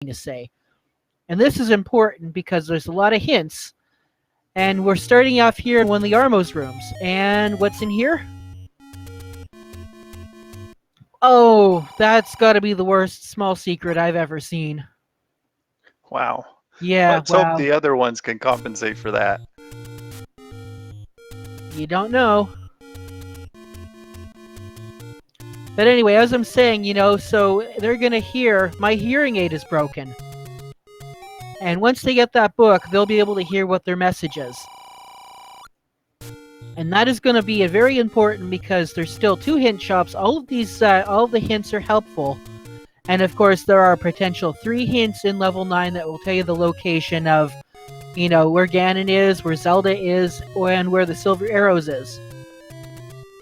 to say. And this is important because there's a lot of hints. And we're starting off here in one of the Armos rooms. And what's in here? Oh, that's got to be the worst small secret I've ever seen. Wow. Yeah, Let's hope the other ones can compensate for that. You don't know. But anyway, as I'm saying, so they're going to hear, my hearing aid is broken. And once they get that book, they'll be able to hear what their message is. And that is going to be very important because there's still 2 hint shops. All of the hints are helpful. And of course, there are potential 3 hints in level 9 that will tell you the location of, where Ganon is, where Zelda is, and where the Silver Arrows is.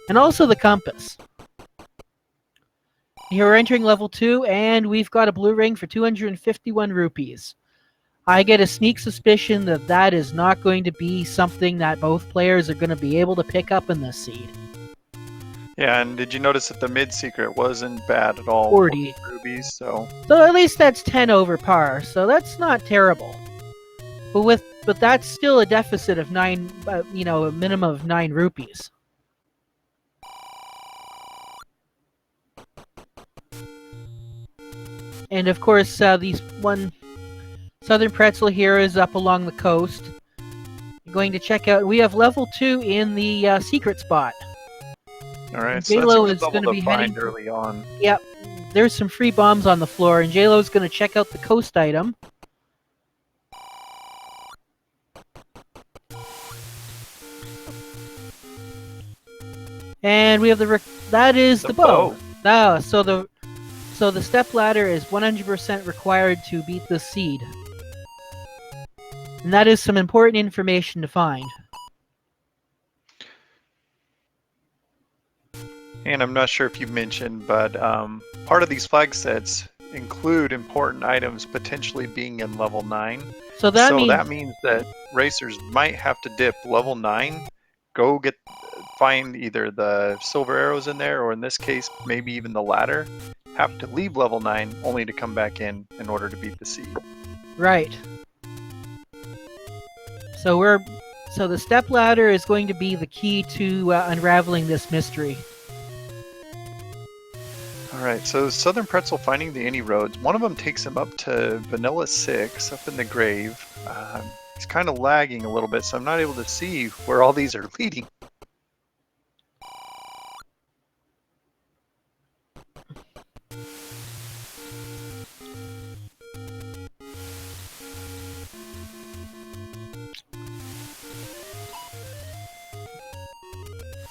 And also the compass. Here we're entering level 2, and we've got a blue ring for 251 rupees. I get a sneak suspicion that that is not going to be something that both players are going to be able to pick up in this seed. Yeah, and did you notice that the mid-secret wasn't bad at all? 40 rubies, so at least that's 10 over par, so that's not terrible. But that's still a deficit of 9, a minimum of 9 rupees. And of course, these one SouthernPretzel here is up along the coast. I'm going to check out. We have level 2 in the secret spot. All right, Jaylow is going to be heading early on. Yep, there's some free bombs on the floor, and Jaylow is going to check out the coast item. And we have that is the bow. Ah, so the step ladder is 100% required to beat the seed. And that is some important information to find. And I'm not sure if you mentioned, but part of these flag sets include important items potentially being in level 9. So that means that racers might have to dip level 9, go find either the silver arrows in there, or in this case, maybe even the ladder, have to leave level 9 only to come back in order to beat the seed. Right. So the step ladder is going to be the key to unraveling this mystery. Alright, so SouthernPretzel finding the any roads. One of them takes him up to Vanilla 6, up in the grave. He's kind of lagging a little bit, so I'm not able to see where all these are leading.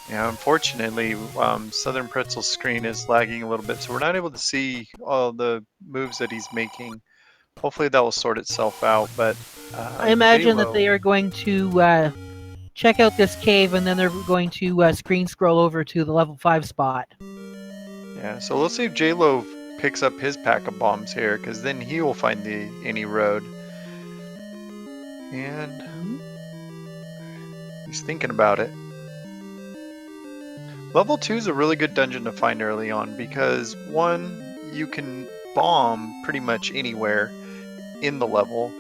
Yeah, unfortunately, SouthernPretzel's screen is lagging a little bit, so we're not able to see all the moves that he's making. Hopefully that will sort itself out, but I imagine that they are going to check out this cave, and then they're going to screen scroll over to the level 5 spot. Yeah, so let's see if Jaylow picks up his pack of bombs here, because then he will find the any road. And he's thinking about it. Level 2 is a really good dungeon to find early on because, 1, you can bomb pretty much anywhere in the level,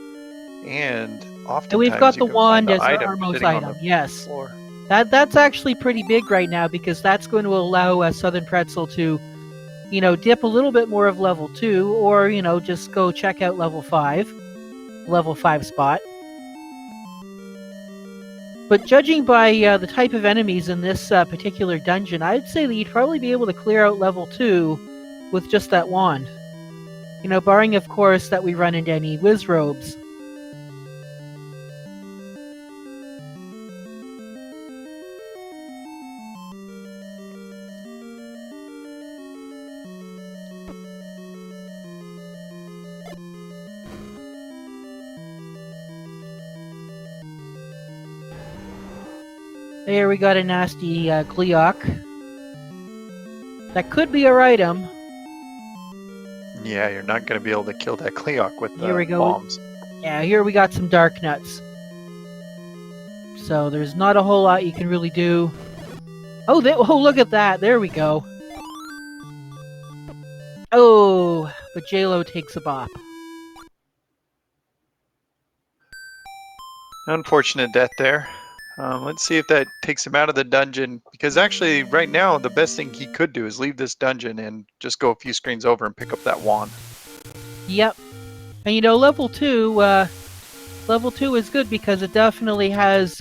and oftentimes and we've got the wand as our Armos item. Yes, floor. That's actually pretty big right now because that's going to allow SouthernPretzel to, dip a little bit more of level 2, or just go check out level 5 spot. But judging by the type of enemies in this particular dungeon, I'd say that you'd probably be able to clear out level 2 with just that wand. Barring, of course, that we run into any whiz robes. There we got a nasty Gleok. That could be our item. Yeah, you're not going to be able to kill that Gleok with the Here we go. bombs. Yeah, here we got some dark nuts. So there's not a whole lot you can really do. Oh, look at that. There we go. Oh, but Jaylow takes a bop. Unfortunate death there. Let's see if that takes him out of the dungeon, because actually right now the best thing he could do is leave this dungeon and just go a few screens over and pick up that wand. Yep. And you know, level 2 is good because it definitely has,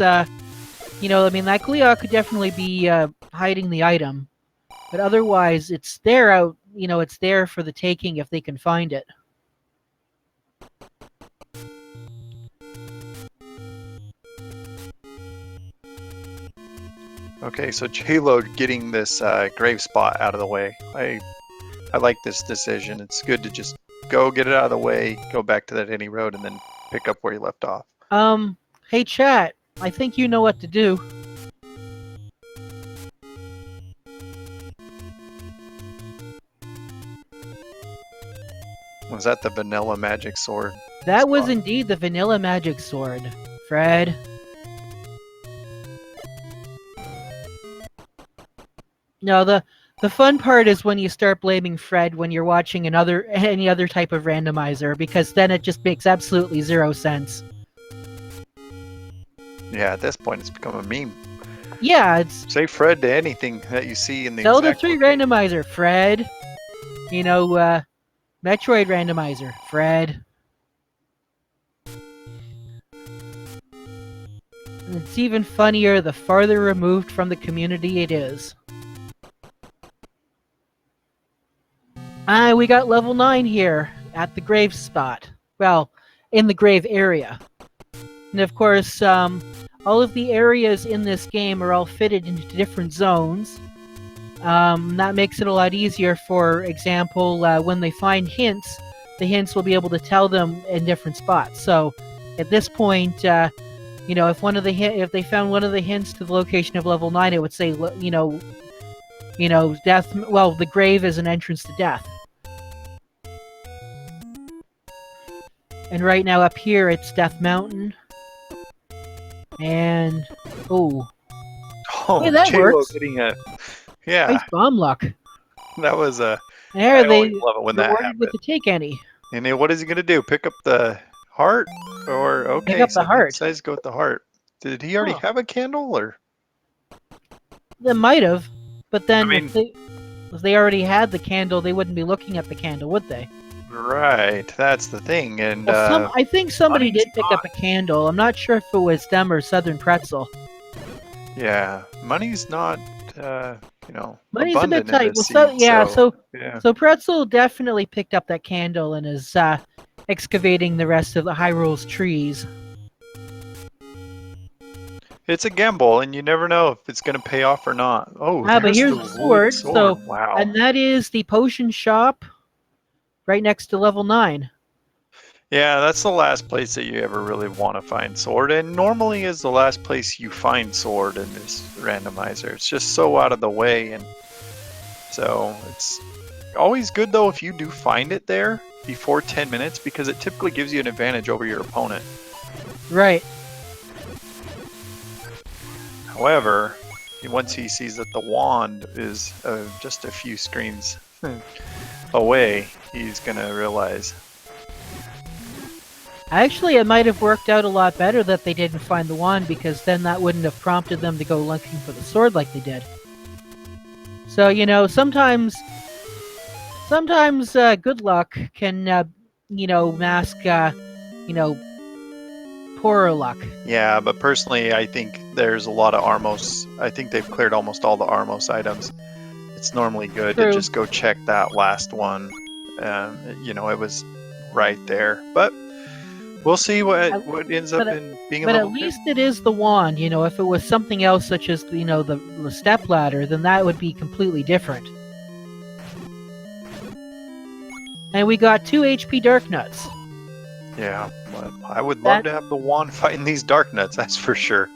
you know, I mean, that Gleeok could definitely be hiding the item. But otherwise, it's there out, you know, it's there for the taking if they can find it. Okay, so Jaylow getting this grave spot out of the way. I like this decision. It's good to just go get it out of the way, go back to that any road, and then pick up where you left off. Hey chat, I think you know what to do. Was that the vanilla magic sword? That was spot? indeed the vanilla magic sword, Fred. No, the fun part is when you start blaming Fred when you're watching any other type of randomizer, because then it just makes absolutely zero sense. Yeah, at this point it's become a meme. Yeah, it's Say Fred to anything that you see in the Zelda exact 3 location. randomizer, Fred. You know, Metroid randomizer, Fred. And it's even funnier the farther removed from the community it is. We got level 9 here at the grave spot. Well, in the grave area. And of course, all of the areas in this game are all fitted into different zones. That makes it a lot easier. For example, when they find hints, the hints will be able to tell them in different spots. So, at this point, you know, if they found one of the hints to the location of level 9, it would say, you know, death. Well, the grave is an entrance to death. And right now up here, it's Death Mountain. And Oh, hey, that Jaylow works. getting a yeah. Nice bomb luck. That was a. There, I they always love it when that rewarded with happens. the take any. And then what is he gonna do? Pick up the heart, or okay? Pick up the So he heart. decides to go with the heart. Did he already Huh. have a candle, or? They might have, but then I mean- if they already had the candle, they wouldn't be looking at the candle, would they? Right, that's the thing. And Well, I think somebody money's did pick up a candle. I'm not sure if it was them or SouthernPretzel. yeah, money's not, you know, Money's a bit abundant in tight. this Well, seed, yeah, yeah. so Pretzel definitely picked up that candle and is excavating the rest of the Hyrule's trees. It's a gamble, and you never know if it's going to pay off or not. Oh, But there's here's the the wooden sword. So, wow. and that is the potion shop right next to level 9. Yeah, that's the last place that you ever really want to find sword, and normally is the last place you find sword in this randomizer. It's just so out of the way, and so it's always good though if you do find it there before 10 minutes, because it typically gives you an advantage over your opponent. Right. However, once he sees that the wand is just a few screens away, he's gonna realize. Actually, it might have worked out a lot better that they didn't find the wand, because then that wouldn't have prompted them to go looking for the sword like they did. So, you know, sometimes good luck can, you know, mask, you know, poorer luck. Yeah, but personally, I think there's a lot of Armos. I think they've cleared almost all the Armos items. It's normally good True. to just go check that last one. You know, it was right there. But we'll see what ends up in being a But level at 2. least it is the wand. You know, if it was something else, such as, you know, the step ladder, then that would be completely different. And we got 2 HP Dark Nuts. Yeah, but I would love to have the wand fighting these Dark Nuts, that's for sure.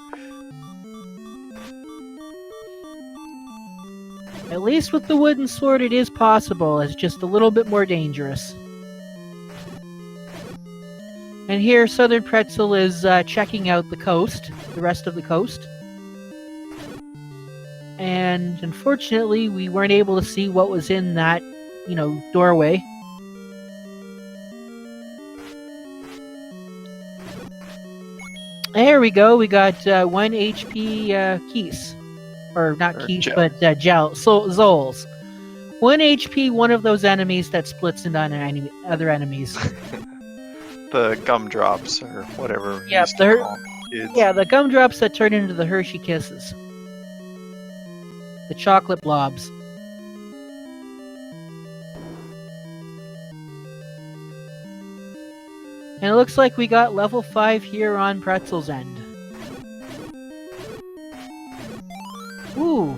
At least with the wooden sword, it is possible. It's just a little bit more dangerous. And here, SouthernPretzel is checking out the coast, the rest of the coast. And unfortunately, we weren't able to see what was in that, you know, doorway. There we go. We got 1 HP Keys. Or not Or Keys, gel. but Zols. 1 HP, one of those enemies that splits into other enemies. The gumdrops or whatever we Yeah, used to call them. Kids. Yeah, the gumdrops that turn into the Hershey Kisses. The chocolate blobs. And it looks like we got level 5 here on Pretzel's end. Ooh.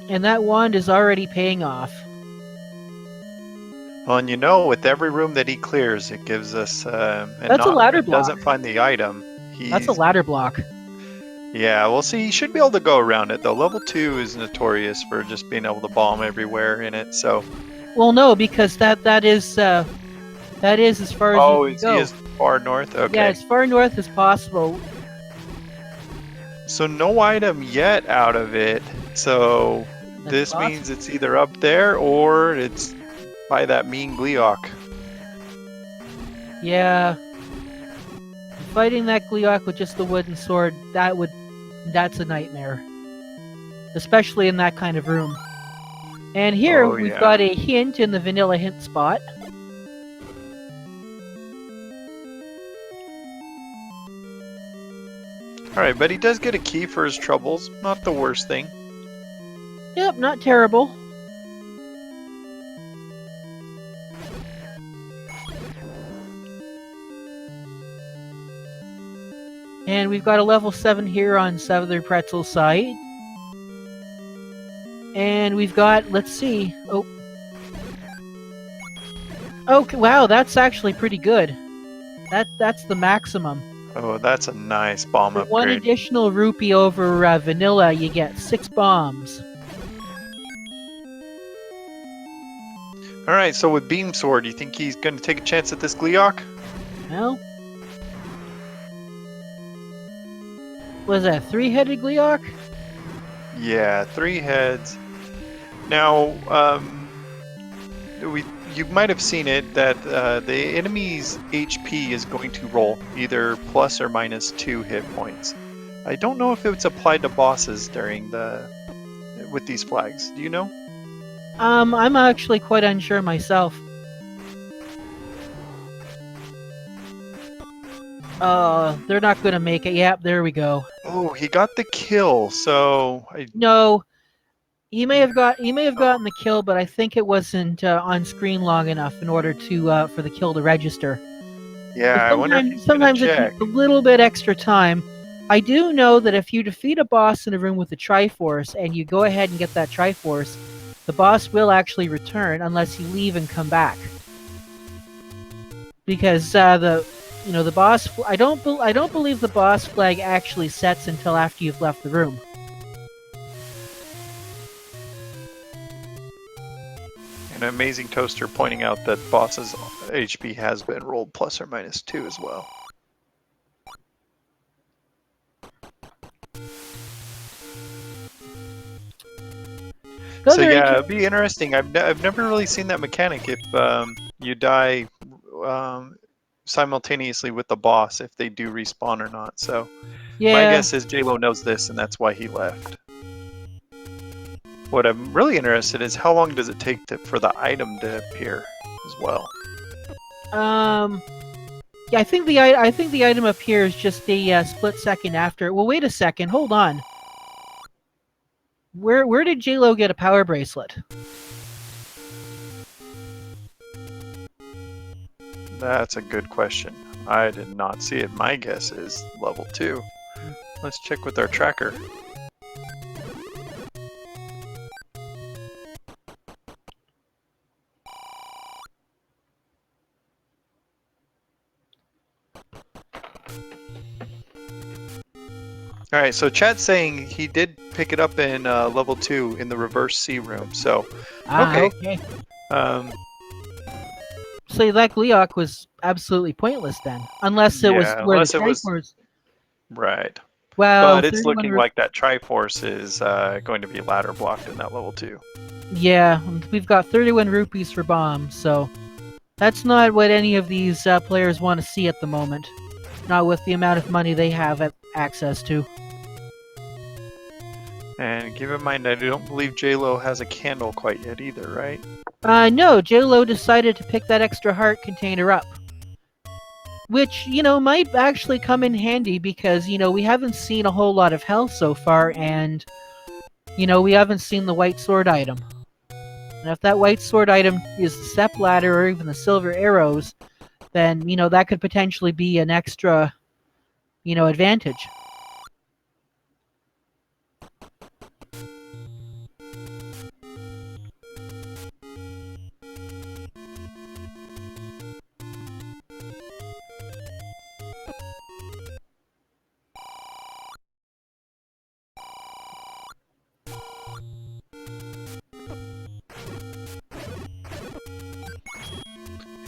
And that wand is already paying off. Well, and you know, with every room that he clears, it gives us That's a ladder block. Doesn't find the item. That's a ladder block. Yeah, we'll see. He should be able to go around it though. Level 2 is notorious for just being able to bomb everywhere in it. So. Well, no, because that is as far as you can go. He is far north. Okay. Yeah, as far north as possible. So no item yet out of it. So this means it's either up there or it's by that mean Gleeok. Yeah. Fighting that Gleeok with just the wooden sword, that's a nightmare. Especially in that kind of room. And here we've got a hint in the vanilla hint spot. Alright, but he does get a key for his troubles. Not the worst thing. Yep, not terrible. And we've got a level 7 here on SouthernPretzel's side. And we've got, let's see. Oh. Okay, wow, that's actually pretty good. That's the maximum. Oh, that's a nice bomb upgrade. One additional rupee over vanilla, you get 6 bombs. Alright, so with Beam Sword, you think he's going to take a chance at this Gleeok? Well, was that a 3-headed Gleeok? Yeah, 3 heads. Now, you might have seen it that the enemy's HP is going to roll either plus or minus 2 hit points. I don't know if it's applied to bosses with these flags. Do you know? I'm actually quite unsure myself. They're not gonna make it. Yep, there we go. Oh, he got the kill. So no, he may have gotten the kill, but I think it wasn't on screen long enough in order to for the kill to register. Yeah, I wonder if sometimes it takes a little bit extra time. I do know that if you defeat a boss in a room with a Triforce and you go ahead and get that Triforce, the boss will actually return unless you leave and come back. Because the boss, I don't believe the boss flag actually sets until after you've left the room. An amazing toaster pointing out that boss's HP has been rolled plus or minus 2 as well. So yeah, it'd be interesting. I've never really seen that mechanic if you die simultaneously with the boss, if they do respawn or not. So my guess is Jaylow knows this, and that's why he left. What I'm really interested in is how long does it take for the item to appear as well. Yeah, I think the item appears just a split second after. Well, wait a second. Hold on. Where did Jaylow get a power bracelet? That's a good question. I did not see it. My guess is level 2. Let's check with our tracker. Alright, so chat's saying he did pick it up in level 2 in the reverse C room, so... Okay. So that Gleeok was absolutely pointless then. Unless it was where the Triforce... Right. Well, but it's looking like that Triforce is going to be ladder blocked in that level 2. Yeah, we've got 31 rupees for bombs, so... That's not what any of these players want to see at the moment. Not with the amount of money they have access to. And keep in mind, I don't believe Jaylow has a candle quite yet either, right? No, Jaylow decided to pick that extra heart container up. Which, might actually come in handy because, we haven't seen a whole lot of health so far, and, we haven't seen the white sword item. And if that white sword item is the step ladder or even the silver arrows, then, that could potentially be an extra, advantage.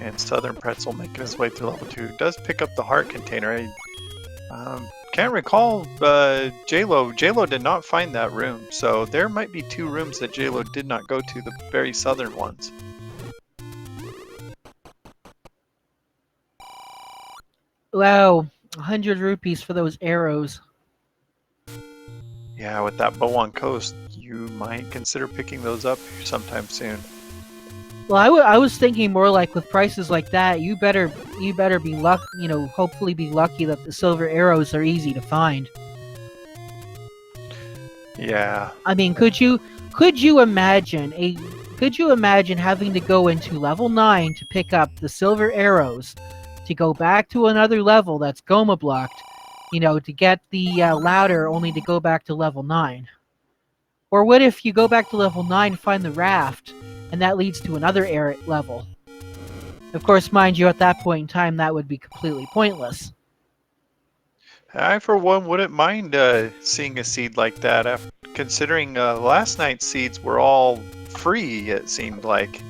And SouthernPretzel making his way through level 2 does pick up the heart container. I can't recall Jaylow. Jaylow did not find that room, so there might be 2 rooms that Jaylow did not go to, the very southern ones. Wow, 100 rupees for those arrows. Yeah, with that bow on coast, you might consider picking those up sometime soon. Well, I was thinking more like with prices like that, you better be hopefully be lucky that the silver arrows are easy to find. Yeah. I mean, could you imagine having to go into level 9 to pick up the silver arrows, to go back to another level that's Goma blocked, to get the ladder only to go back to level 9? Or what if you go back to level 9, find the raft, and that leads to another level? Of course, mind you, at that point in time, that would be completely pointless. I, for one, wouldn't mind seeing a seed like that, considering last night's seeds were all free, it seemed like.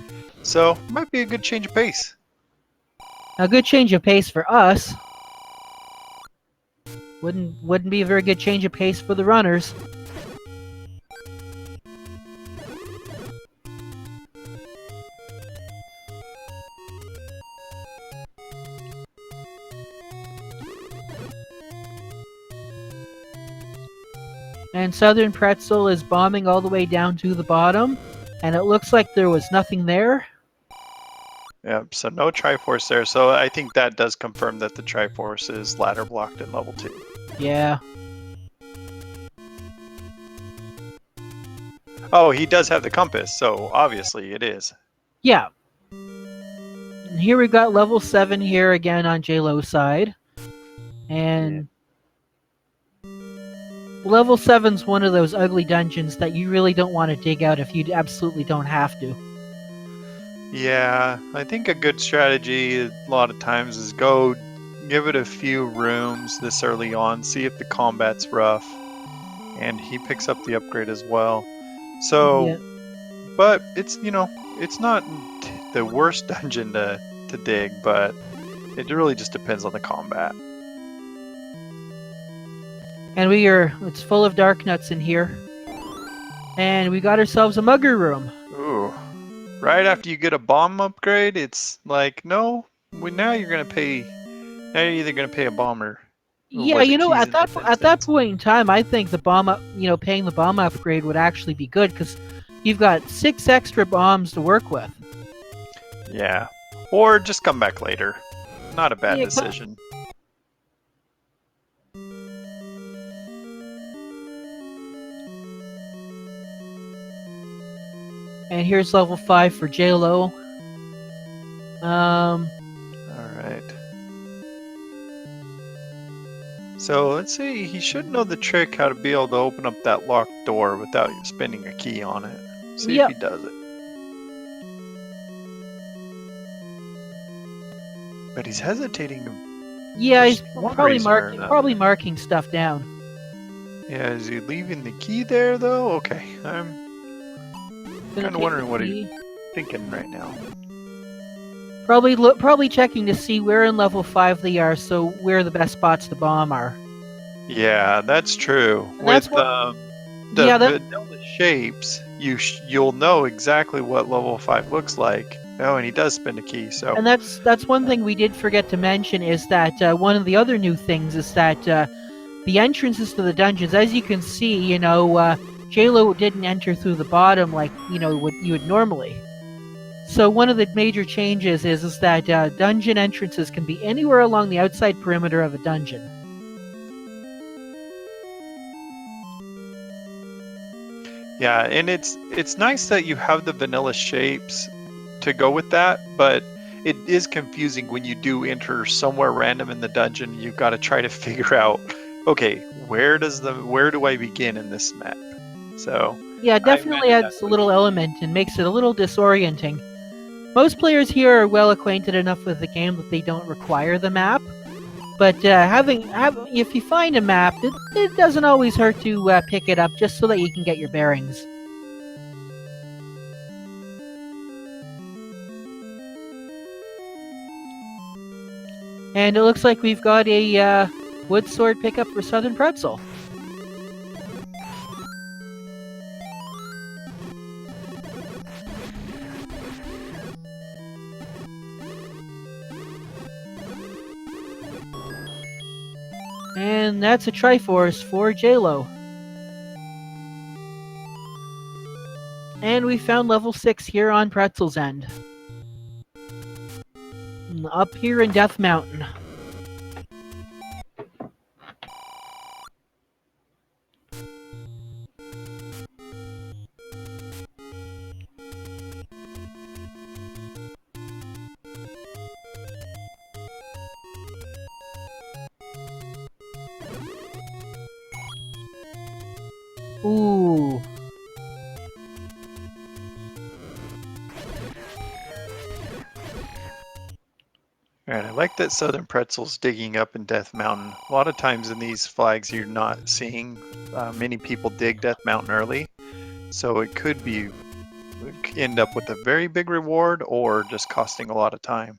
So, might be a good change of pace. A good change of pace for us. Wouldn't be a very good change of pace for the runners. And SouthernPretzel is bombing all the way down to the bottom, and it looks like there was nothing there. Yep, so no Triforce there, so I think that does confirm that the Triforce is ladder blocked in level 2. Yeah. Oh, he does have the compass, so obviously it is. Yeah. And here we got level 7 here again on Jaylow's side. And level 7's one of those ugly dungeons that you really don't want to dig out if you absolutely don't have to. Yeah, I think a good strategy a lot of times is go give it a few rooms this early on, see if the combat's rough, and he picks up the upgrade as well. So, Yeah. but it's, it's not the worst dungeon to dig, but it really just depends on the combat. And it's full of dark nuts in here. And we got ourselves a mugger room. Ooh. Right after you get a bomb upgrade, it's like, no, now you're gonna pay. Now you're either gonna pay a bomb or Yeah, at that point in time, I think the paying the bomb upgrade would actually be good because you've got 6 extra bombs to work with. Yeah, or just come back later. Not a bad decision. And here's level 5 for Jaylow. Alright. So let's see, he should know the trick how to be able to open up that locked door without spending a key on it. See if he does it. But he's hesitating. Yeah, he's probably marking stuff down. Yeah, is he leaving the key there though? Okay, I'm kind of wondering what he's thinking right now. Probably checking to see where in level 5 they are, so where the best spots to bomb are. Yeah, that's true. With the vanilla shapes, you'll know exactly what level 5 looks like. Oh, and he does spend a key, so... And that's one thing we did forget to mention is that one of the other new things is that the entrances to the dungeons, as you can see, Jaylow didn't enter through the bottom like what you would normally. So one of the major changes is that dungeon entrances can be anywhere along the outside perimeter of a dungeon. Yeah, and it's nice that you have the vanilla shapes to go with that, but it is confusing when you do enter somewhere random in the dungeon. You've got to try to figure out, okay, where do I begin in this map? So Yeah, it I definitely imagine adds a little element and makes it a little disorienting. Most players here are well acquainted enough with the game that they don't require the map. But if you find a map, it doesn't always hurt to pick it up just so that you can get your bearings. And it looks like we've got a wood sword pickup for SouthernPretzel. And that's a Triforce for Jaylow. And we found level 6 here on Pretzel's End. Up here in Death Mountain. Ooh. And I like that SouthernPretzel's digging up in Death Mountain. A lot of times in these flags, you're not seeing many people dig Death Mountain early, so it could end up with a very big reward or just costing a lot of time.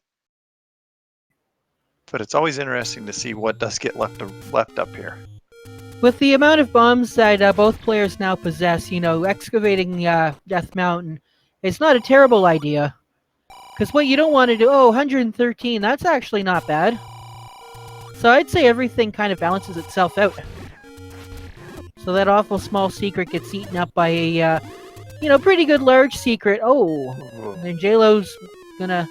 But it's always interesting to see what does get left up here. With the amount of bombs that both players now possess, excavating Death Mountain is not a terrible idea. Because what you don't want to do, 113, that's actually not bad. So I'd say everything kind of balances itself out. So that awful small secret gets eaten up by a, pretty good large secret. Oh, and Jaylow's gonna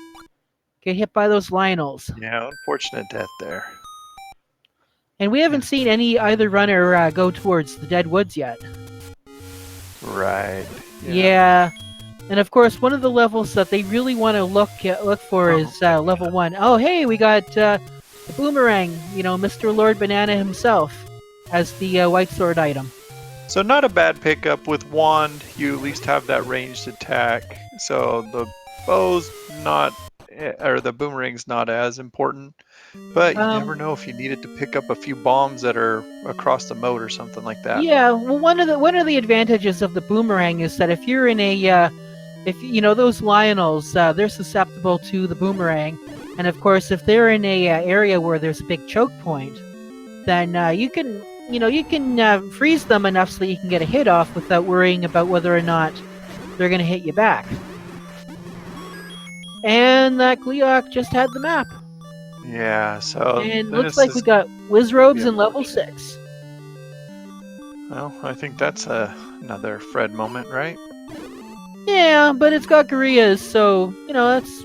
get hit by those Lionels. Yeah, unfortunate death there. And we haven't seen either runner go towards the Dead Woods yet. Right. Yeah. And of course, one of the levels that they really want to look for is level 1. Oh, hey, we got the Boomerang, Mr. Lord Banana himself, as the white sword item. So not a bad pickup. With Wand, you at least have that ranged attack. So the bow's or the boomerang's not as important. But you never know if you needed to pick up a few bombs that are across the moat or something like that. Yeah, well, one of the advantages of the Boomerang is that if you're in a those Lionels, they're susceptible to the Boomerang, and of course, if they're in a area where there's a big choke point, then you can freeze them enough so that you can get a hit off without worrying about whether or not they're going to hit you back. And that Gleeok just had the map. Yeah, so... And looks like we got Wizrobes in level 6. Well, I think that's another Fred moment, right? Yeah, but it's got Gorias, so, that's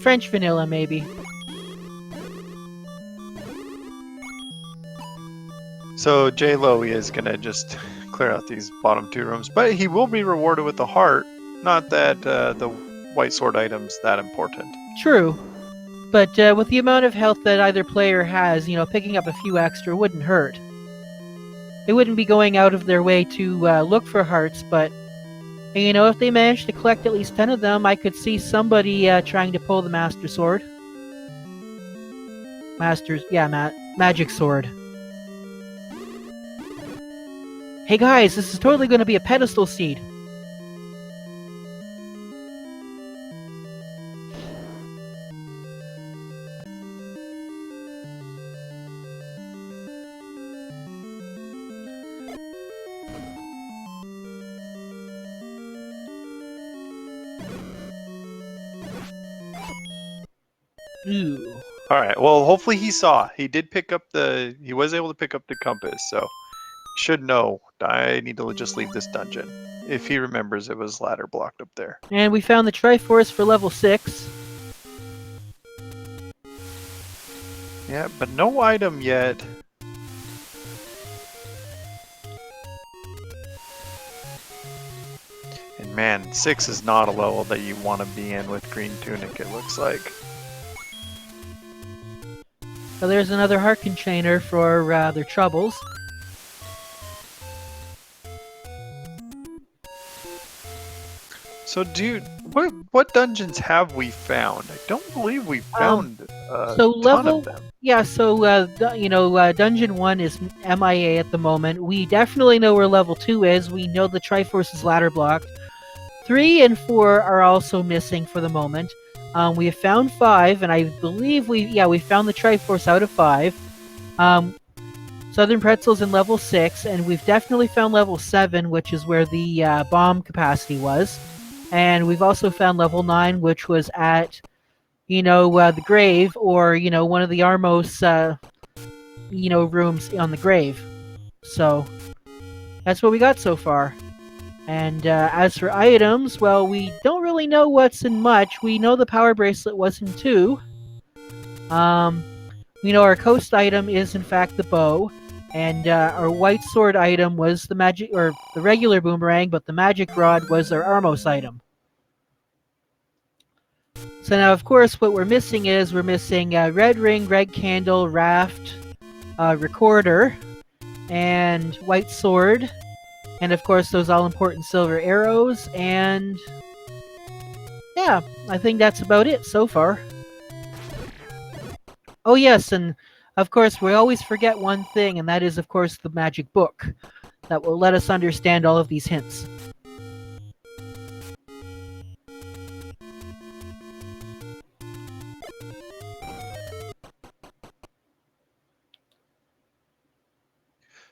French vanilla, maybe. So Jaylow is going to just clear out these bottom 2 rooms, but he will be rewarded with the heart. Not that the white sword item's that important. True. But with the amount of health that either player has, picking up a few extra wouldn't hurt. They wouldn't be going out of their way to look for hearts, but, if they manage to collect at least 10 of them, I could see somebody trying to pull the Master Sword. Magic Sword. Hey guys, this is totally going to be a pedestal seed. Ooh. All right. Well, hopefully he saw. He did pick up the. He was able to pick up the compass, so should know. I need to just leave this dungeon. If he remembers, it was ladder blocked up there. And we found the Triforce for level 6. Yeah, but no item yet. And man, 6 is not a level that you want to be in with Green Tunic, it looks like. So there's another heart container for their troubles. So, dude, what dungeons have we found? I don't believe we found a ton of them. Yeah, so Dungeon 1 is MIA at the moment. We definitely know where level 2 is. We know the Triforce is ladder blocked. 3 and 4 are also missing for the moment. We have found 5, and I believe we found the Triforce out of 5. SouthernPretzel's in level 6, and we've definitely found level 7, which is where the bomb capacity was. And we've also found level 9, which was at, the grave, or, one of the Armos, rooms on the grave. So, that's what we got so far. And as for items, well, we don't really know what's in much. We know the power bracelet was in 2. We know our coast item is, in fact, the bow. And our white sword item was the magic, or the regular boomerang, but the magic rod was our Armos item. So now, of course, what we're missing red ring, red candle, raft, recorder, and white sword. And of course, those all-important silver arrows. And yeah, I think that's about it so far. Oh yes, and of course, we always forget one thing, and that is, of course, the magic book that will let us understand all of these hints.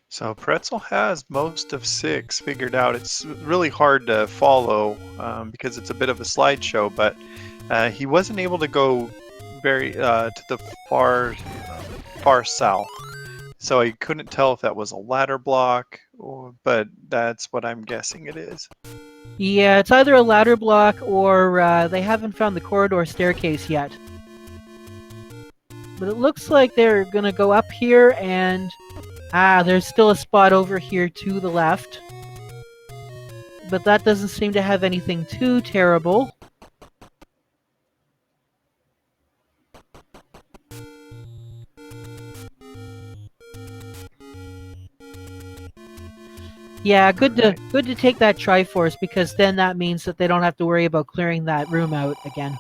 So Pretzel has most of 6 figured out. It's really hard to follow because it's a bit of a slideshow, but he wasn't able to go very to the far south. So I couldn't tell if that was a ladder block, but that's what I'm guessing it is. Yeah, it's either a ladder block or they haven't found the corridor staircase yet. But it looks like they're gonna go up here, and there's still a spot over here to the left. But that doesn't seem to have anything too terrible. Yeah, good to take that Triforce, because then that means that they don't have to worry about clearing that room out again.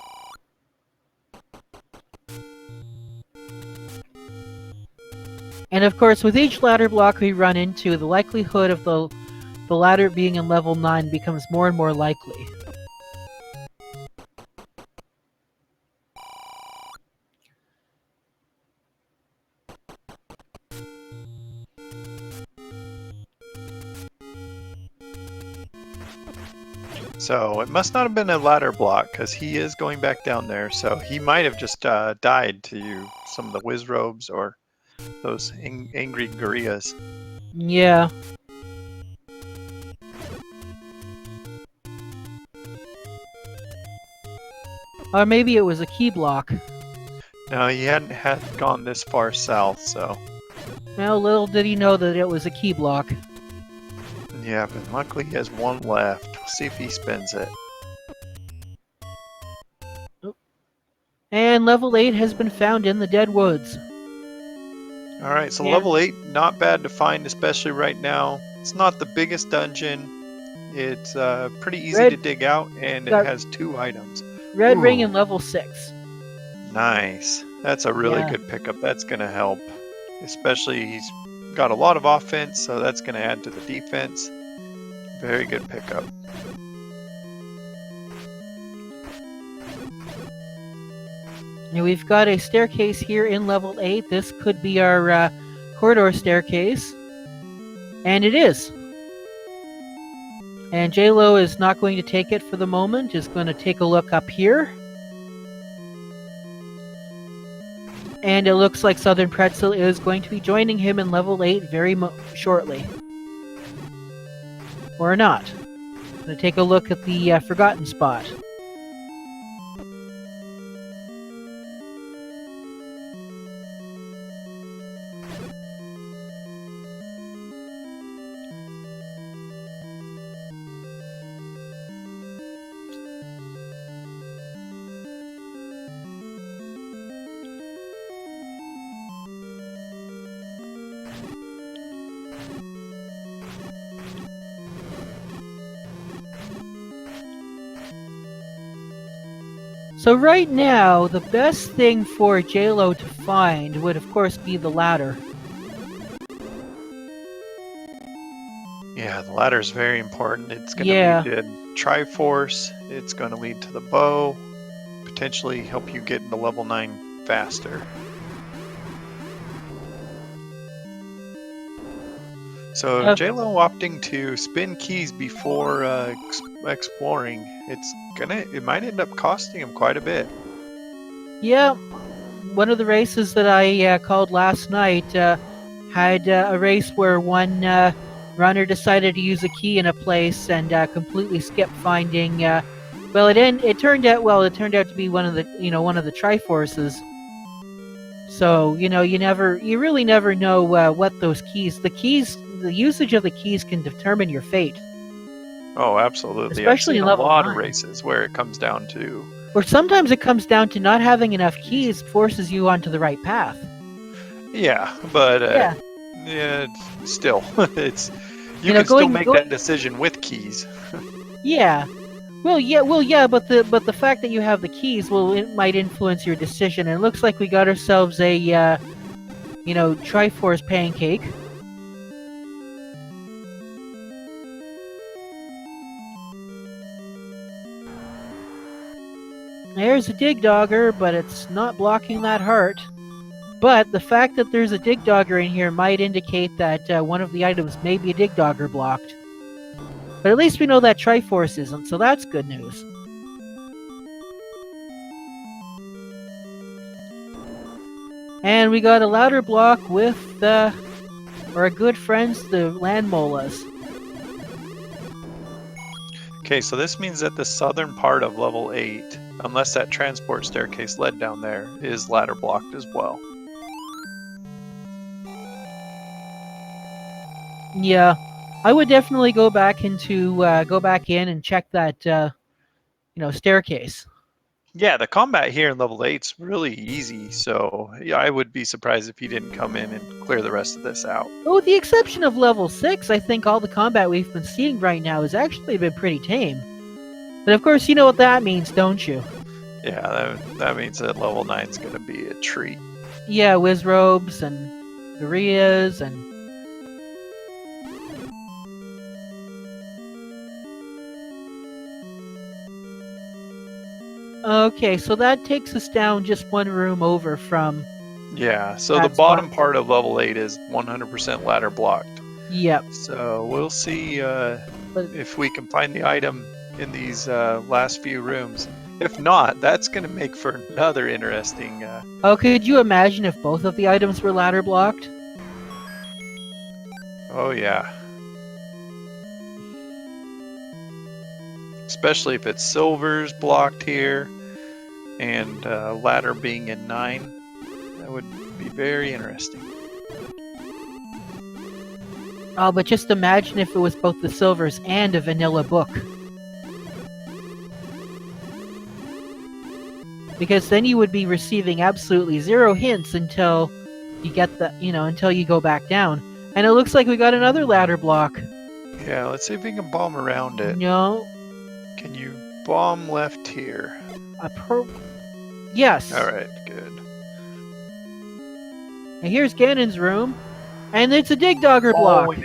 And of course, with each ladder block we run into, the likelihood of the ladder being in level 9 becomes more and more likely. So it must not have been a ladder block, because he is going back down there. So he might have just died to some of the whiz robes or those angry gorillas. Yeah. Or maybe it was a key block. No, he hadn't gone this far south, so. Well, little did he know that it was a key block. Yeah, but luckily he has 1 left. We'll see if he spends it. And level 8 has been found in the Dead Woods. Alright, so level 8, not bad to find, especially right now. It's not the biggest dungeon. It's pretty easy to dig out, and it has 2 items. Red ring and level 6. Nice. That's a really good pickup. That's going to help. Especially he's got a lot of offense, so that's going to add to the defense. Very good pickup. Now we've got a staircase here in level 8. This could be our corridor staircase. And it is. And Jaylow is not going to take it for the moment. Is going to take a look up here. And it looks like SouthernPretzel is going to be joining him in level 8 very shortly. Or not. I'm going to take a look at the forgotten spot. So right now, the best thing for Jaylow to find would of course be the ladder. Yeah, the ladder is very important. It's going to Yeah. lead to Triforce. It's going to lead to the bow. Potentially help you get into level 9 faster. So Jaylow opting to spin keys before exploring, it might end up costing him quite a bit. Yeah, one of the races that I called last night had a race where one runner decided to use a key in a place and completely skipped finding. It turned out to be one of the Triforces. So you really never know what those keys. The usage of the keys can determine your fate. Oh, absolutely. Especially I've in seen a level lot 9. of races where it comes down to... Or sometimes it comes down to not having enough keys forces you onto the right path. Yeah, but still, you can still make that decision with keys. Yeah. Well, yeah, but the fact that you have the keys, it might influence your decision. And it looks like we got ourselves a Triforce pancake. There's a dig dogger, but it's not blocking that heart. But the fact that there's a dig dogger in here might indicate that one of the items may be a dig dogger blocked. But at least we know that Triforce isn't, so that's good news. And we got a louder block with our good friends, the land molas. Okay, so this means that the southern part of level 8, unless that transport staircase led down there, is ladder blocked as well. Yeah, I would definitely go back in and check that staircase. Yeah, the combat here in level 8 is really easy, so yeah, I would be surprised if he didn't come in and clear the rest of this out. Well, with the exception of level 6, I think all the combat we've been seeing right now has actually been pretty tame. But of course, you know what that means, don't you? Yeah, that means that level 9 is going to be a treat. Yeah, Wizrobes and Gurias and... Okay, so that takes us down just one room over from... Yeah, so the bottom part of level 8 is 100% ladder blocked. Yep. So we'll see if we can find the item in these last few rooms. If not, that's going to make for another interesting... Oh, could you imagine if both of the items were ladder blocked? Oh, yeah. Especially if it's silver's blocked here and ladder being in 9. That would be very interesting. Oh, but just imagine if it was both the silvers and a vanilla book. Because then you would be receiving absolutely 0 hints until you get until you go back down. And it looks like we got another ladder block. Yeah, let's see if we can bomb around it. No. Can you bomb left here? Yes. Alright, good. And here's Ganon's room. And it's a dig dogger block.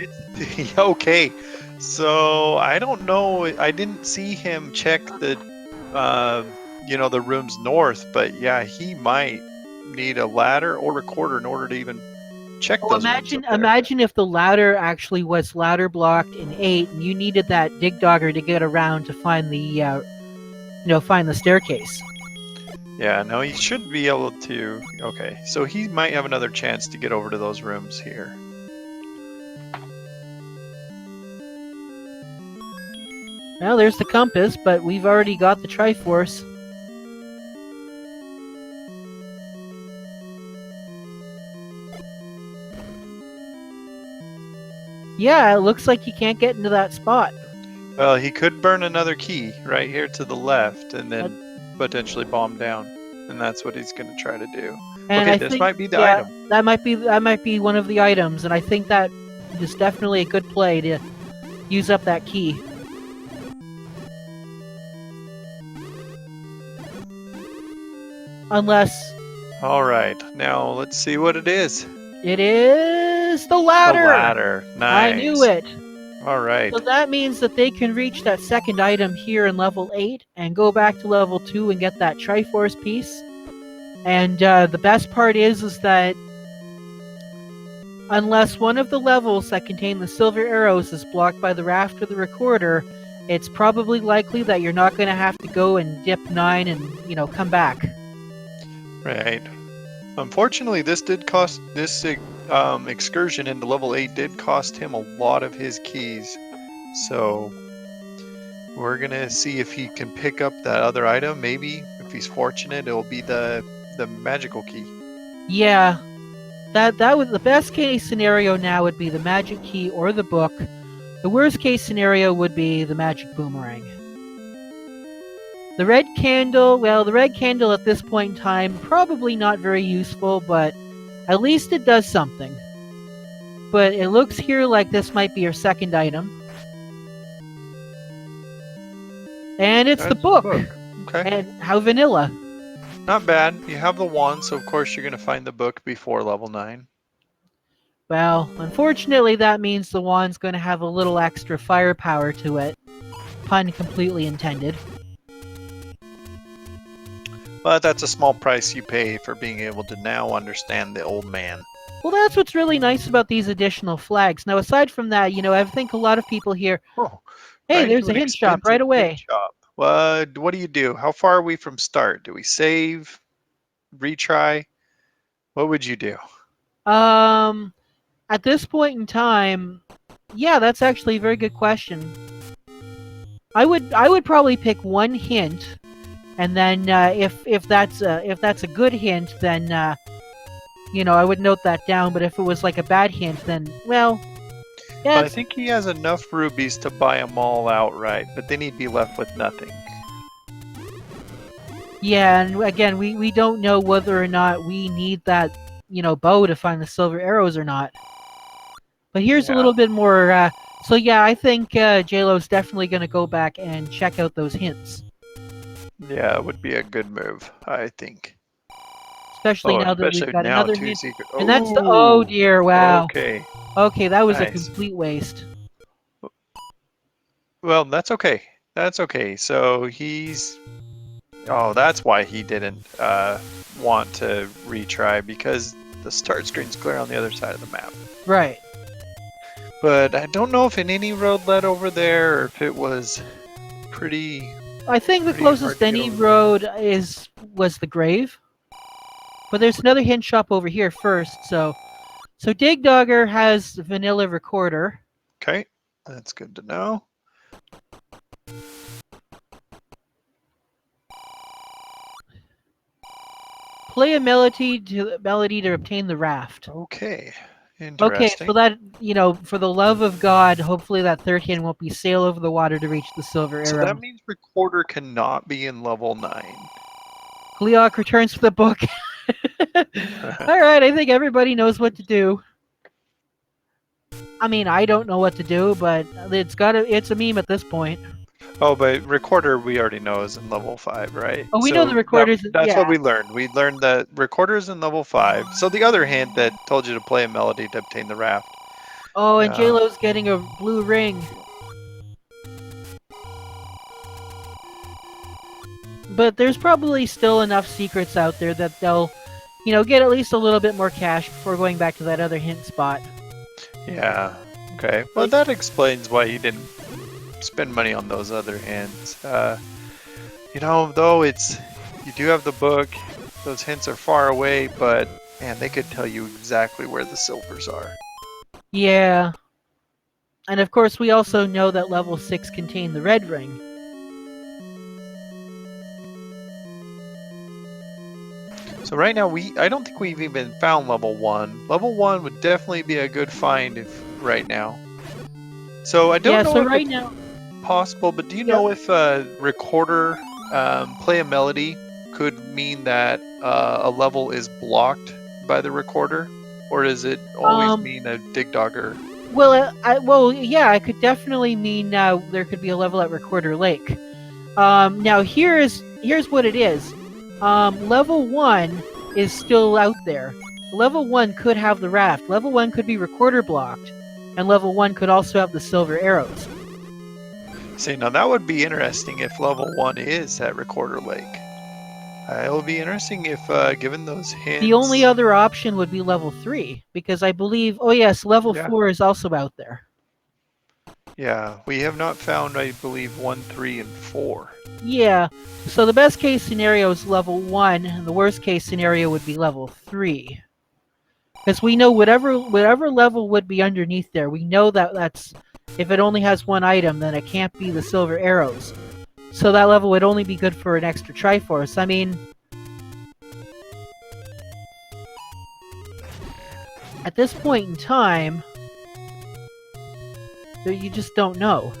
Okay. So, I don't know. I didn't see him check the the rooms north, but yeah, he might need a ladder or recorder in order to even check those rooms up there. Imagine if the ladder actually was ladder blocked in 8 and you needed that dig dogger to get around to find the find the staircase. Yeah, no, he should be able to. Okay, so he might have another chance to get over to those rooms here. Well, there's the compass, but we've already got the Triforce. Yeah, it looks like he can't get into that spot. Well, he could burn another key right here to the left and then potentially bomb down. And that's what he's going to try to do. And Okay, I this think, might be the yeah, item. that might be one of the items, and I think that is definitely a good play to use up that key. Unless All right, now let's see what it is. it is the ladder. The ladder. Nice. I knew it. All right. So that means that they can reach that second item here in level 8 and go back to level 2 and get that Triforce piece. And the best part is that unless one of the levels that contain the silver arrows is blocked by the raft or the recorder, it's probably likely that you're not going to have to go and dip 9 and, come back. Right. Unfortunately, this excursion into level 8 did cost him a lot of his keys. So we're going to see if he can pick up that other item. Maybe, if he's fortunate, it'll be the magical key. Yeah. That was the best case scenario now would be the magic key or the book. The worst case scenario would be the magic boomerang. The red candle, well, the red candle at this point in time, probably not very useful, but at least it does something. But it looks here like this might be your second item. And it's the book. Okay. And how vanilla. Not bad. You have the wand, so of course you're going to find the book before level 9. Well, unfortunately that means the wand's going to have a little extra firepower to it. Pun completely intended. But that's a small price you pay for being able to now understand the old man. Well, that's what's really nice about these additional flags. Now, aside from that, I think a lot of people here... Oh, hey, right, there's a hint shop right away. Hint shop. What do you do? How far are we from start? Do we save? Retry? What would you do? At this point in time, yeah, that's actually a very good question. I would probably pick one hint, and then if that's a good hint, then I would note that down. But if it was like a bad hint, then well, yeah. But I think he has enough rubies to buy them all outright, but then he'd be left with nothing. Yeah, and again, we don't know whether or not we need that bow to find the silver arrows or not. But here's a little bit more. So yeah, I think Jaylow's definitely going to go back and check out those hints. Yeah, it would be a good move, I think. Especially now that we've got another hint. Secret. And that's the... Oh dear, wow. Okay. Okay, that was Nice. a complete waste. Well, that's okay. That's okay. So he's... Oh, that's why he didn't want to retry, because the start screen's clear on the other side of the map. Right. But I don't know if any road led over there, or if it was pretty... I think the closest any road was the grave. But there's another hint shop over here first, so Dig Dogger has vanilla recorder. Okay, that's good to know. Play a melody to obtain the raft. Okay, interesting. Okay, so that, for the love of God, hopefully that third hint won't be sail over the water to reach the silver arrow. So that means recorder cannot be in level 9. Gleok returns to the book. Alright, I think everybody knows what to do. I mean, I don't know what to do, but it's a meme at this point. Oh, but recorder we already know is in level 5, right? Oh, we know the recorder's... That's what we learned. We learned that recorder is in level 5. So the other hint that told you to play a melody to obtain the raft. Oh, and Jaylow's getting a blue ring. But there's probably still enough secrets out there that they'll, get at least a little bit more cash before going back to that other hint spot. Yeah. Okay. Well, that explains why he didn't spend money on those other hints. Though you you do have the book. Those hints are far away, but man, they could tell you exactly where the silvers are. Yeah. And of course, we also know that level 6 contained the red ring. So right now, I don't think we've even found level 1. Level 1 would definitely be a good find right now. So I don't know so if right it's now, possible, but do you Yep. know if a recorder play a melody could mean that a level is blocked by the recorder? Or does it always mean a dig dogger? well, yeah, I could definitely mean there could be a level at Recorder Lake. Now here's what it is. Level 1 is still out there. Level 1 could have the raft. Level 1 could be recorder blocked. And level 1 could also have the silver arrows. See, now that would be interesting if level 1 is at Recorder Lake. It would be interesting if, given those hints... The only other option would be level 3, because I believe... Oh yes, level 4 is also out there. Yeah, we have not found, I believe, 1, 3, and 4. Yeah, so the best case scenario is level 1, and the worst case scenario would be level 3. Because we know whatever level would be underneath there, we know that's... If it only has one item, then it can't be the silver arrows. So that level would only be good for an extra Triforce. I mean... At this point in time... You just don't know.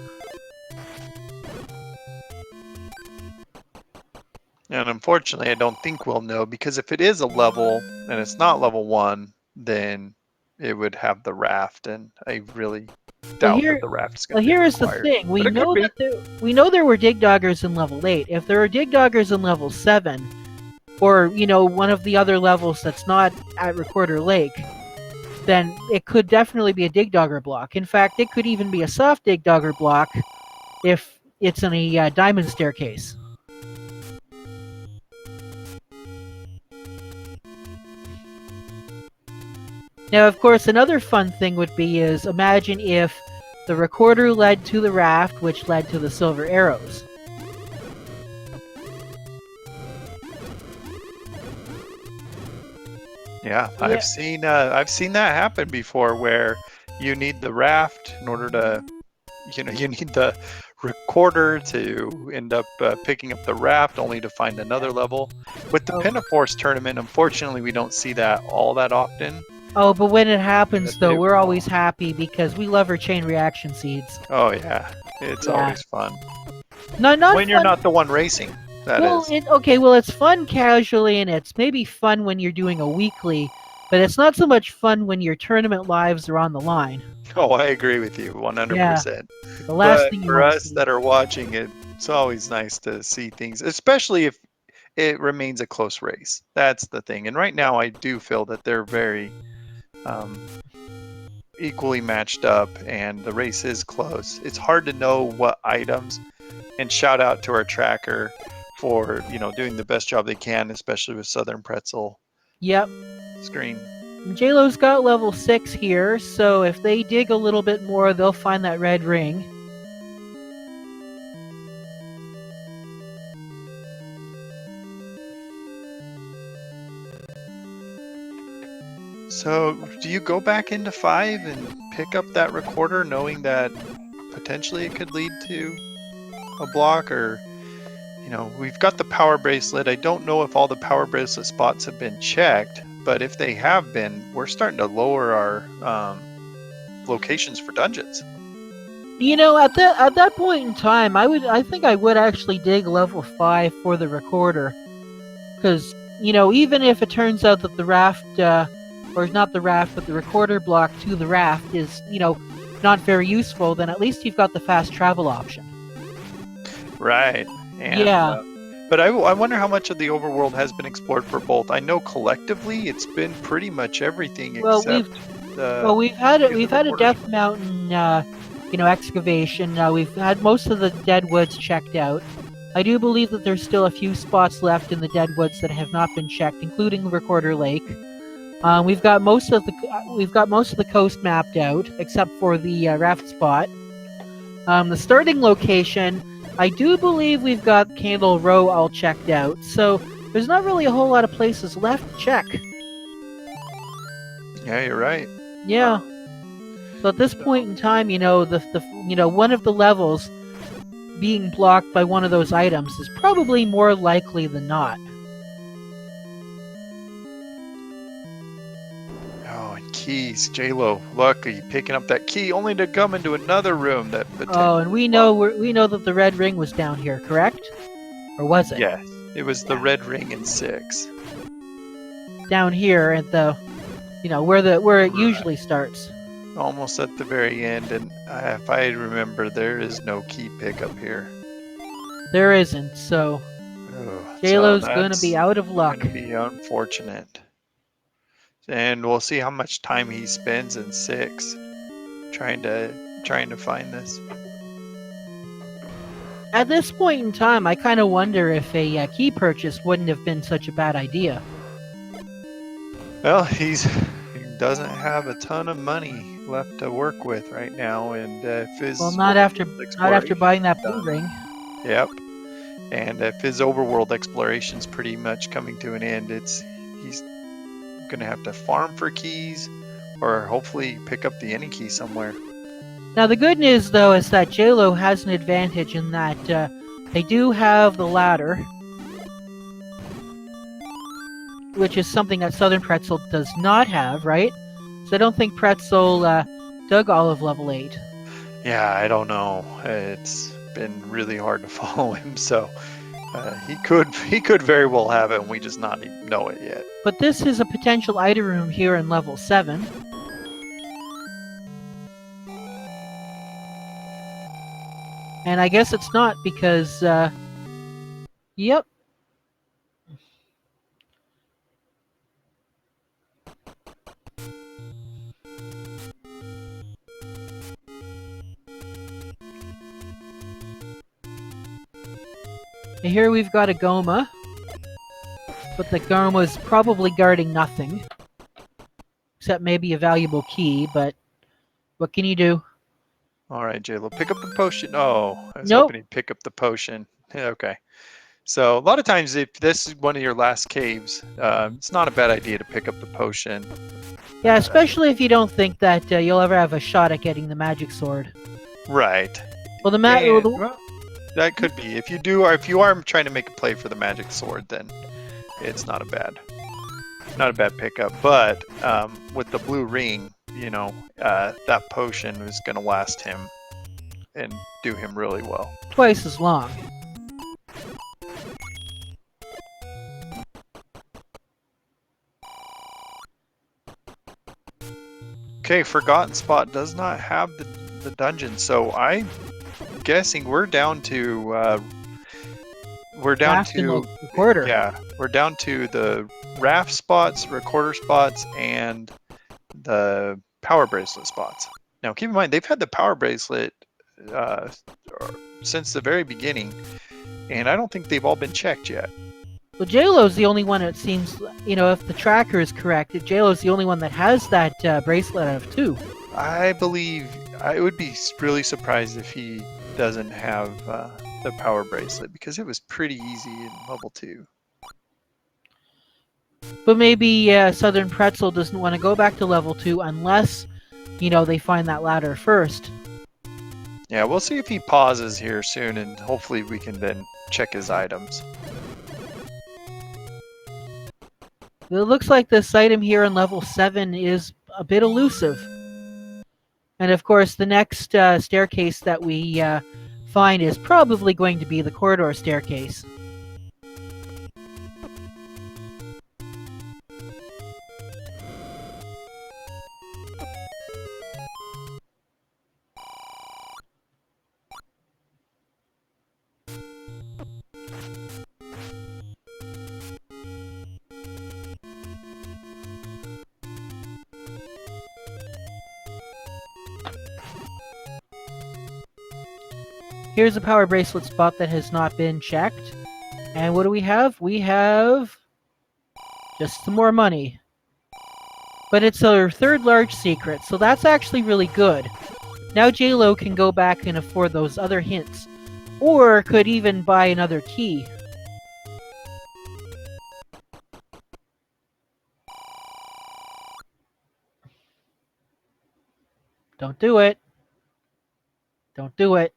And unfortunately, I don't think we'll know, because if it is a level, and it's not level 1, then it would have the raft, and I really doubt that the raft is going to be Here is the required. thing. We But it could know be. that there were dig doggers in level 8. If there are dig doggers in level 7, or one of the other levels that's not at Recorder Lake, then it could definitely be a dig dogger block. In fact, it could even be a soft dig dogger block if it's in a diamond staircase. Now, of course, another fun thing would be is imagine if the recorder led to the raft, which led to the silver arrows. Yeah, I've seen that happen before, where you need the raft in order to, you need the recorder to end up picking up the raft, only to find another level. With the Pinafore tournament, unfortunately, we don't see that all that often. Oh, but when it happens, though, we're always happy because we love our chain reaction seeds. Oh yeah, it's always fun. Not when you're not the one racing. It's fun casually, and it's maybe fun when you're doing a weekly, but it's not so much fun when your tournament lives are on the line. Oh, I agree with you 100%. Yeah. The last thing for us that are watching it, it's always nice to see things, especially if it remains a close race. That's the thing. And right now, I do feel that they're very equally matched up, and the race is close. It's hard to know what items, and shout out to our tracker for doing the best job they can, especially with SouthernPretzel. Yep. Screen. Jaylow's got level 6 here, so if they dig a little bit more, they'll find that red ring. So, do you go back into 5 and pick up that recorder, knowing that potentially it could lead to a block? Or, we've got the power bracelet. I don't know if all the power bracelet spots have been checked, but if they have been, we're starting to lower our locations for dungeons. At that point in time, I think I would actually dig level 5 for the recorder, because even if it turns out that the raft, or not the raft, but the recorder block to the raft is not very useful, then at least you've got the fast travel option. Right. And, but I wonder how much of the overworld has been explored for both. I know collectively it's been pretty much everything except we've had a Death Mountain excavation. We've had most of the dead woods checked out. I do believe that there's still a few spots left in the dead woods that have not been checked, including Recorder Lake. We've got most of the coast mapped out, except for the raft spot. The starting location, I do believe we've got Candle Row all checked out. So There's not really a whole lot of places left to check. Yeah, you're right. Yeah. So at this point in time, one of the levels being blocked by one of those items is probably more likely than not. Oh, and keys, Jaylow. Lucky picking up that key, only to come into another room that. Oh, and we know that the red ring was down here, correct? Or was it? Yes, it was the red ring in 6. Down here at the, where it usually starts. Almost at the very end, and if I remember, there is no key pickup here. There isn't, so Jaylow's going to be out of luck. Going to be unfortunate. And we'll see how much time he spends in 6 trying to find this. At this point in time, I kind of wonder if a key purchase wouldn't have been such a bad idea. Well, he doesn't have a ton of money left to work with right now, and if his not after buying that blue ring. Yep. And if his overworld exploration's pretty much coming to an end, he's gonna have to farm for keys, or hopefully pick up the any key somewhere. Now the good news, though, is that Jaylow has an advantage in that they do have the ladder, which is something that SouthernPretzel does not have, right? So I don't think Pretzel dug all of level 8. Yeah, I don't know. It's been really hard to follow him, so he could very well have it, and we just not even know it yet. But this is a potential item room here in level 7. And I guess it's not because, yep. And here we've got a Goma, but the Goma is probably guarding nothing, except maybe a valuable key, but what can you do? Alright, Jaylow, pick up the potion. Oh, I was Nope. hoping he'd pick up the potion. Okay. So, a lot of times, if this is one of your last caves, it's not a bad idea to pick up the potion. Yeah, especially if you don't think that you'll ever have a shot at getting the magic sword. Right. Well, Well, that could be. If you do, or if you are trying to make a play for the magic sword, then it's not a bad pickup. But with the blue ring, that potion is going to last him and do him really well. Twice as long. Okay, Forgotten Spot does not have the dungeon, so I'm guessing we're down to the quarter. Yeah, we're down to the raft spots, recorder spots, and the power bracelet spots. Now, keep in mind they've had the power bracelet since the very beginning, and I don't think they've all been checked yet. Well, Jaylow's the only one, it seems, if the tracker is correct, Jaylow's the only one that has that bracelet out of 2. I believe I would be really surprised if he doesn't have the power bracelet, because it was pretty easy in level 2. But maybe SouthernPretzel doesn't want to go back to level 2 unless, they find that ladder first. Yeah, we'll see if he pauses here soon, and hopefully we can then check his items. It looks like this item here in level 7 is a bit elusive. And of course, the next staircase that we find is probably going to be the corridor staircase. Here's a power bracelet spot that has not been checked. And what do we have? We have just some more money. But it's our third large secret, so that's actually really good. Now Jaylow can go back and afford those other hints. Or could even buy another key. Don't do it. Don't do it.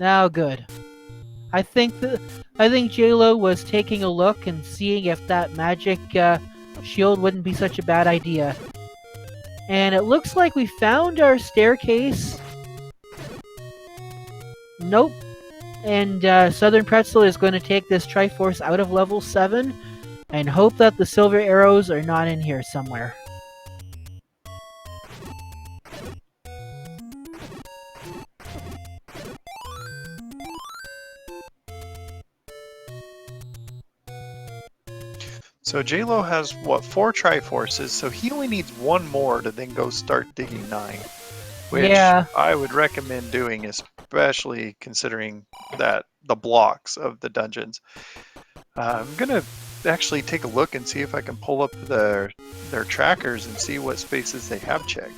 Now, good. I think Jaylow was taking a look and seeing if that magic shield wouldn't be such a bad idea. And it looks like we found our staircase. Nope. And SouthernPretzel is going to take this Triforce out of level 7 and hope that the silver arrows are not in here somewhere. So Jaylow has, what, 4 Triforces, so he only needs 1 more to then go start digging 9. Which Yeah. I would recommend doing, especially considering that the blocks of the dungeons. I'm gonna actually take a look and see if I can pull up their trackers and see what spaces they have checked.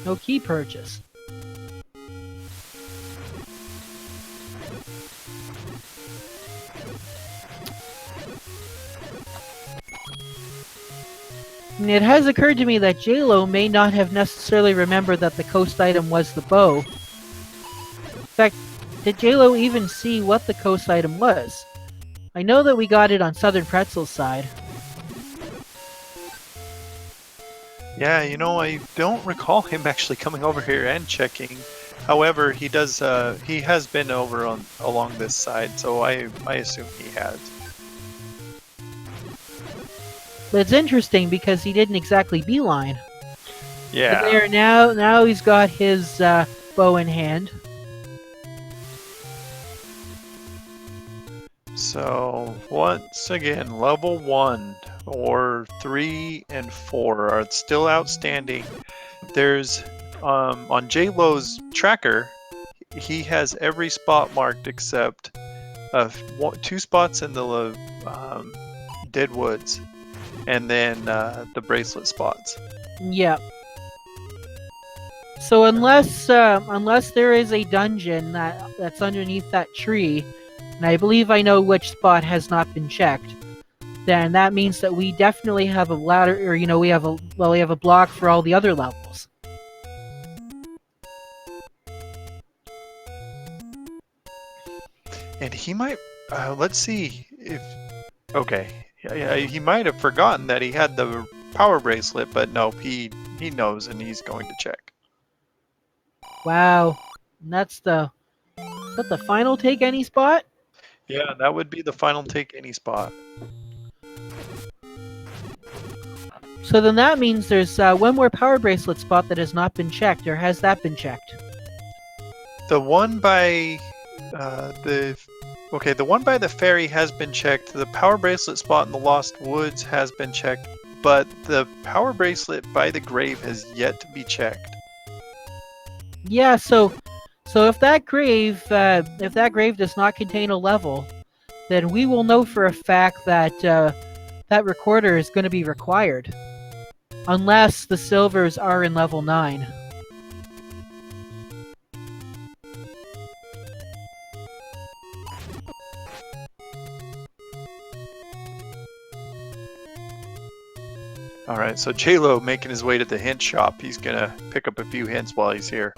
No key purchase. And it has occurred to me that Jaylow may not have necessarily remembered that the coast item was the bow. In fact, did Jaylow even see what the coast item was? I know that we got it on SouthernPretzel's side. Yeah, I don't recall him actually coming over here and checking. However, he does. He has been over along this side, so I assume he has. But it's interesting because he didn't exactly beeline. Yeah. But there now he's got his bow in hand. So once again, level 1 or 3 and 4 are still outstanding. There's on Jaylow's tracker, he has every spot marked except 2 spots in the dead woods, and then the bracelet spots. Yep. So unless there is a dungeon that's underneath that tree, and I believe I know which spot has not been checked, then that means that we definitely have a ladder, or we have a block for all the other levels. And he might. Let's see if. Okay. Yeah, he might have forgotten that he had the power bracelet, but nope, he knows and he's going to check. Wow, and is that the final take any spot? Yeah, that would be the final take any spot. So then that means there's one more power bracelet spot that has not been checked, or has that been checked? The one by the one by the ferry has been checked. The power bracelet spot in the Lost Woods has been checked, but the power bracelet by the grave has yet to be checked. Yeah, so if that grave does not contain a level, then we will know for a fact that that recorder is going to be required, unless the silvers are in level 9. Alright, so Jaylow making his way to the hint shop. He's gonna pick up a few hints while he's here.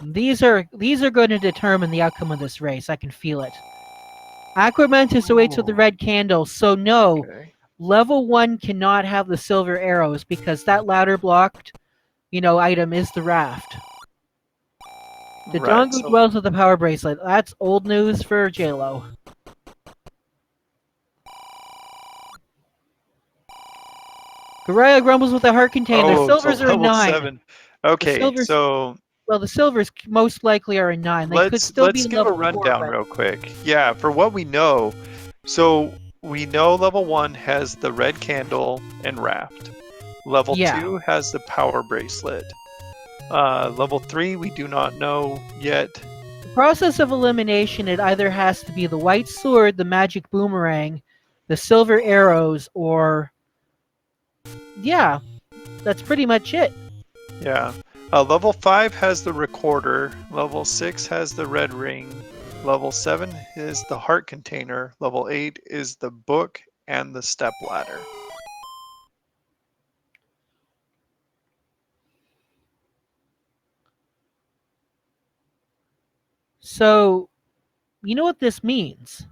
These are going to determine the outcome of this race. I can feel it. Aquamantis awaits with the red candle, so no, Okay. level 1 cannot have the silver arrows because that ladder blocked, item is the raft. The Right, Dongu dwells with the power bracelet. That's old news for Jaylow. Garaya grumbles with the heart container. The silvers so are in level 9. 7. Okay, silvers- so Well, the silvers most likely are in 9. They could still be let's in give a level 4, rundown but- real quick. Yeah, for what we know, so we know level 1 has the red candle and raft. Level Yeah. 2 has the power bracelet. Level 3 we do not know yet. The process of elimination, it either has to be the white sword, the magic boomerang, the silver arrows, or... Yeah, that's pretty much it. Yeah. Level 5 has the recorder. Level 6 has the red ring. Level 7 is the heart container. Level 8 is the book and the step ladder. So, you know what this means?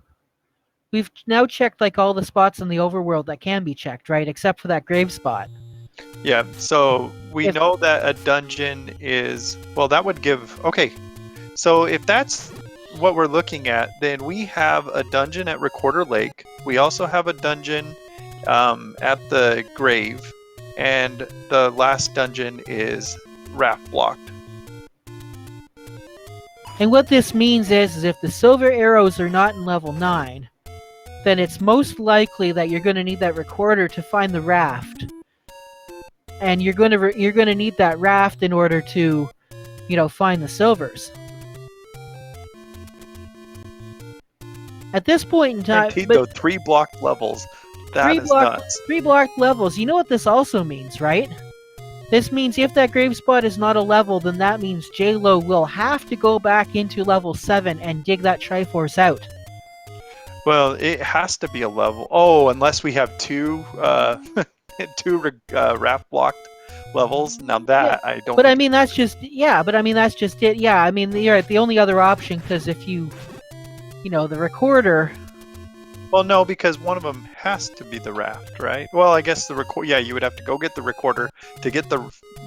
We've now checked like all the spots in the overworld that can be checked, right? Except for that grave spot. Yeah, so we If- know that a dungeon is, well, that would give, okay. So if that's what we're looking at, then we have a dungeon at Recorder Lake. We also have a dungeon at the grave, and the last dungeon is raft blocked. And what this means is if the silver arrows are not in level 9, then it's most likely that you're going to need that recorder to find the raft. And you're going to need that raft in order to, find the silvers. At this point in time, Guaranteed though, 3 blocked levels. That is nuts. 3 blocked levels. You know what this also means, right? This means if that grave spot is not a level, then that means Jaylow will have to go back into level 7 and dig that Triforce out. Well, it has to be a level. Oh, unless we have two raft blocked levels. Now that I don't. But I mean that's just it. Yeah, I mean you're right. The only other option, because if the recorder. Well, no, because one of them has to be the raft, right? Well, I guess the record. Yeah, you would have to go get the recorder to get the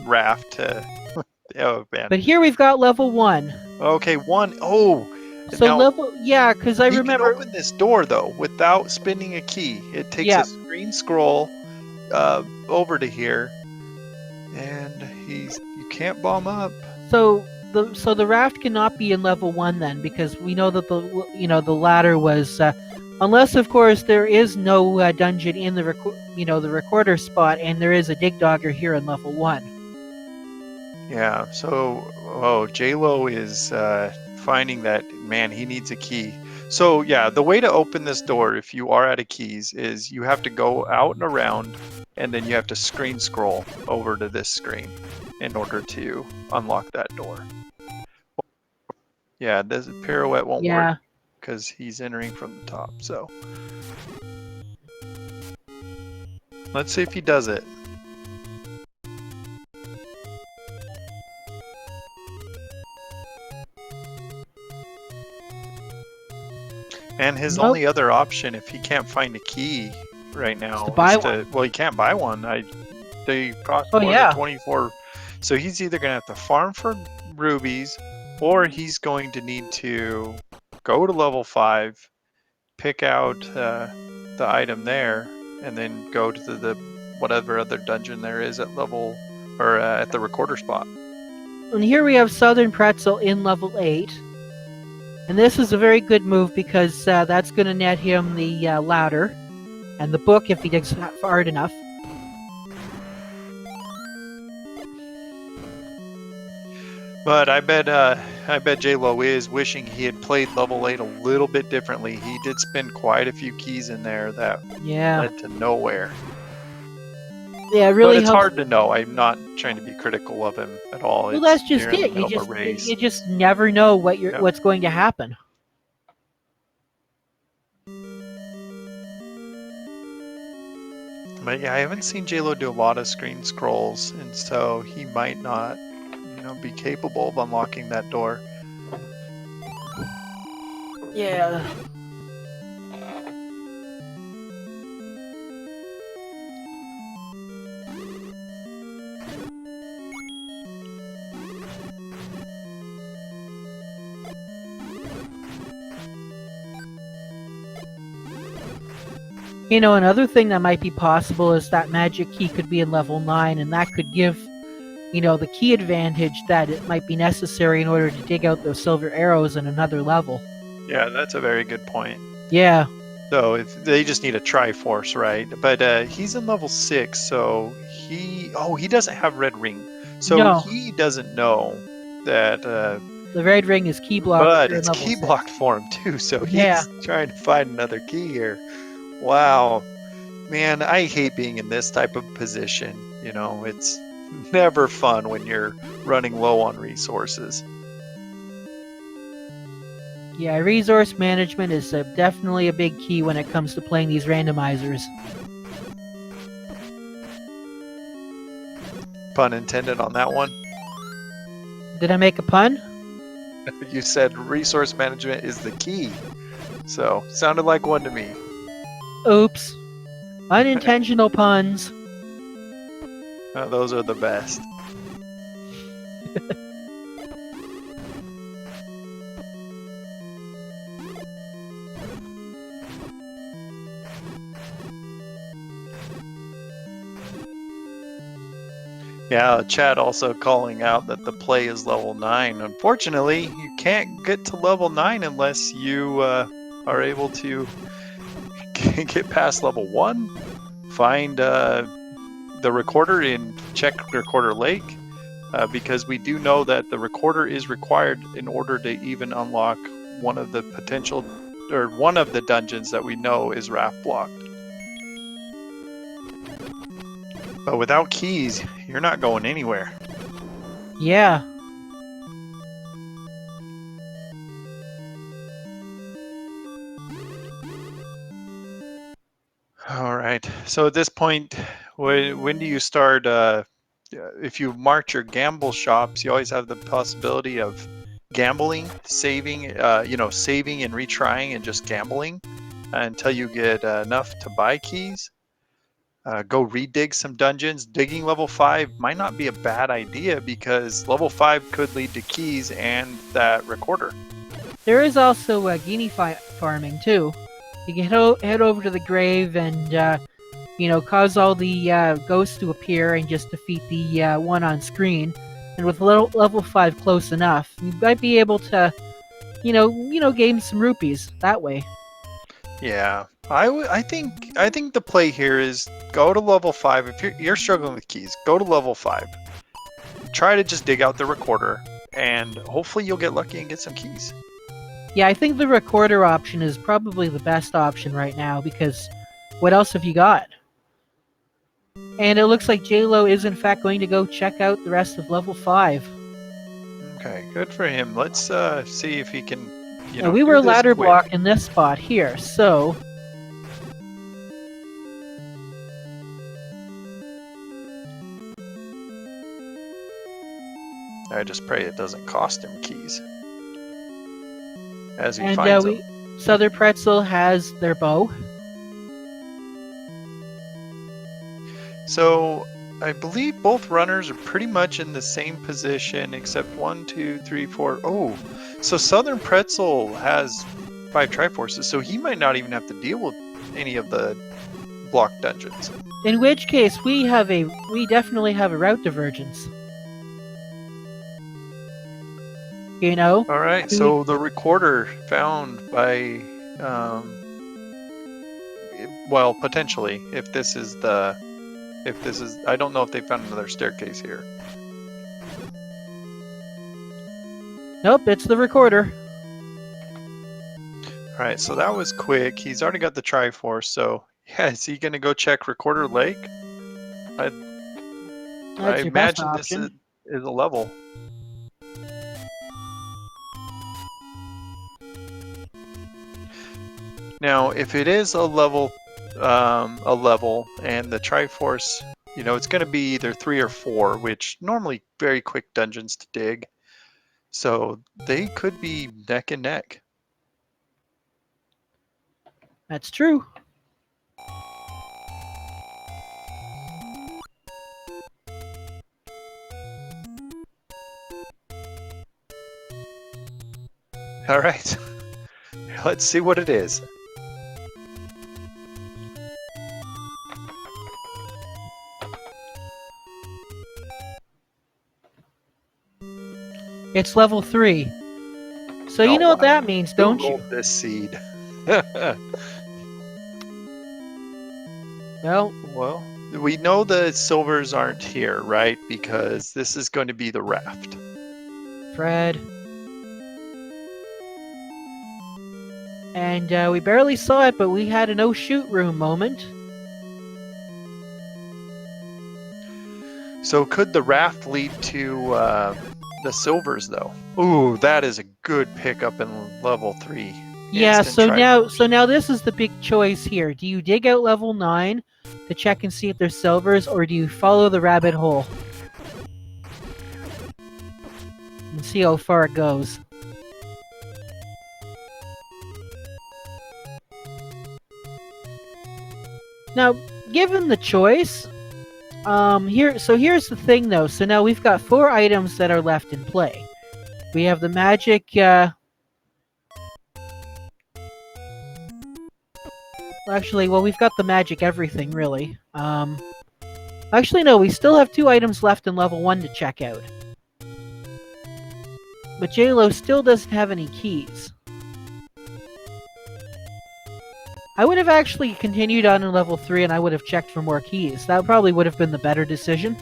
raft. To... oh man. But here we've got level 1. Okay, 1. Oh. So now, because I remember. You can open this door though without spinning a key. It takes a screen scroll over to here, and you can't bomb up. So the raft cannot be in level 1 then, because we know that the ladder was. Unless, of course, there is no dungeon in the recorder spot, and there is a dig dogger here in level 1. Yeah. So, Jaylow is finding that man. He needs a key. So yeah, the way to open this door, if you are out of keys, is you have to go out and around, and then you have to screen scroll over to this screen in order to unlock that door. Yeah, this pirouette won't work because he's entering from the top. So let's see if he does it. And his only other option, if he can't find a key right now, to buy one. Well, he can't buy one. They cost more than 24. So he's either gonna have to farm for rubies, or he's going to need to go to level 5, pick out the item there, and then go to the whatever other dungeon there is at level or at the recorder spot. And here we have SouthernPretzel in level 8. And this is a very good move because that's going to net him the ladder and the book if he digs hard enough. But I bet Jaylow is wishing he had played level 8 a little bit differently. He did spend quite a few keys in there that led to nowhere. Yeah, really. But it's hard to know. I'm not trying to be critical of him at all. Well, that's just it. You just never know what's going to happen. But yeah, I haven't seen Jaylow do a lot of screen scrolls, and so he might not, be capable of unlocking that door. Yeah. Another thing that might be possible is that magic key could be in level 9, and that could give, the key advantage that it might be necessary in order to dig out those silver arrows in another level. Yeah, that's a very good point. Yeah. So if they just need a Triforce, right? But he's in level 6, so he doesn't have red ring, so he doesn't know that the red ring is key blocked. But it's key blocked for him too, so he's trying to find another key here. Wow, man, I hate being in this type of position. It's Never fun when you're running low on resources. Yeah, resource management is definitely a big key when it comes to playing these randomizers. Pun intended on that one. Did I make a pun? You said resource management is the key. So, sounded like one to me. Oops. Unintentional puns. Those are the best. Yeah, chat also calling out that the play is level 9. Unfortunately, you can't get to level 9 unless you are able to get past level 1. Find the recorder in Check Recorder Lake, because we do know that the recorder is required in order to even unlock one of the one of the dungeons that we know is raft blocked. But without keys, you're not going anywhere. Yeah. All right. So at this point, when do you start? If you mark your gamble shops, you always have the possibility of gambling, saving, saving and retrying and just gambling until you get enough to buy keys. Go redig some dungeons. Digging level 5 might not be a bad idea because level 5 could lead to keys and that recorder. There is also guinea farming, too. You can head over to the grave and, cause all the ghosts to appear and just defeat the one on screen. And with level 5 close enough, you might be able to, gain some rupees that way. Yeah, I think the play here is go to level 5. If you're struggling with keys, go to level 5. Try to just dig out the recorder, and hopefully you'll get lucky and get some keys. Yeah, I think the recorder option is probably the best option right now because what else have you got? And it looks like Jaylow is in fact going to go check out the rest of level 5. Okay, good for him. Let's see if he can, And we do were this ladder quick. blocked in this spot here, so I just pray it doesn't cost him keys as he finds them. SouthernPretzel has their bow. So I believe both runners are pretty much in the same position, except 1, 2, 3, 4. Oh, so SouthernPretzel has 5 Triforces, so he might not even have to deal with any of the blocked dungeons. In which case, we definitely have a route divergence. All right, so the recorder found by, well, potentially, if this is, I don't know if they found another staircase here. Nope, it's the recorder. All right, so that was quick. He's already got the Triforce, so yeah, is he gonna go check Recorder Lake? I That's your best imagine this option. is a level. Now, if it is a level, and the Triforce, it's going to be either 3 or 4, which normally very quick dungeons to dig. So they could be neck and neck. That's true. All right, let's see what it is. It's level 3. So you know what that means, don't you? This seed. Well, we know the silvers aren't here, right? Because this is going to be the raft. Fred. And we barely saw it, but we had an oh-shoot room moment. So could the raft lead to the silvers though? Ooh, that is a good pickup in level 3. Yeah, Instant so Triforce. now this is the big choice here. Do you dig out level 9 to check and see if there's silvers, or do you follow the rabbit hole and see how far it goes? Now, given the choice, here's the thing though. So now we've got 4 items that are left in play. We have the magic, actually, well, we've got the magic everything, really. Actually, no, we still have 2 items left in level 1 to check out. But Jaylow still doesn't have any keys. I would have actually continued on in level 3 and I would have checked for more keys. That probably would have been the better decision.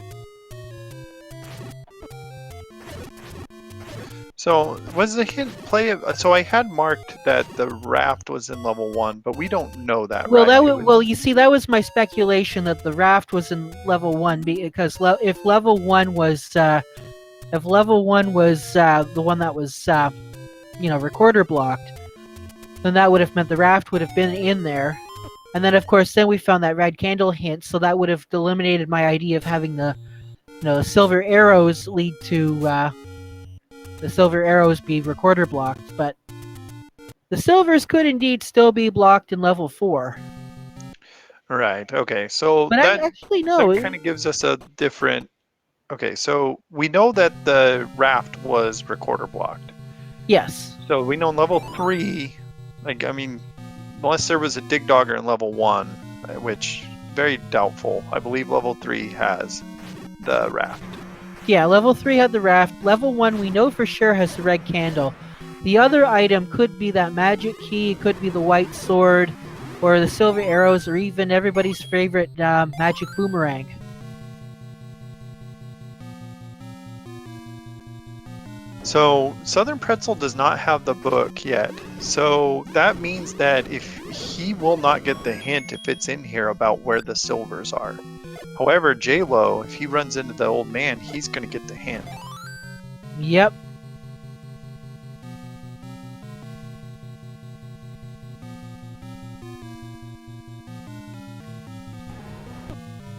So was the hint play? So I had marked that the raft was in level 1, but we don't know that, Well, right? well, you see, that was my speculation that the raft was in level 1 because if level 1 was the one that was recorder blocked, then that would have meant the raft would have been in there. And then, of course, then we found that red candle hint, so that would have eliminated my idea of having the silver arrows lead to the silver arrows be recorder blocked. But the silvers could indeed still be blocked in level 4. Right. Okay. So But that actually no. that kind of gives us a different. Okay. So we know that the raft was recorder blocked. Yes. So we know in level 3, I mean, unless there was a dig dogger in level 1, which very doubtful. I believe level 3 has the raft. Yeah, level 3 had the raft. Level 1 we know for sure has the red candle. The other item could be that magic key, it could be the white sword, or the silver arrows, or even everybody's favorite magic boomerang. So SouthernPretzel does not have the book yet. So that means that if he will not get the hint if it's in here about where the silvers are. However, Jaylow, if he runs into the old man, he's going to get the hint. Yep.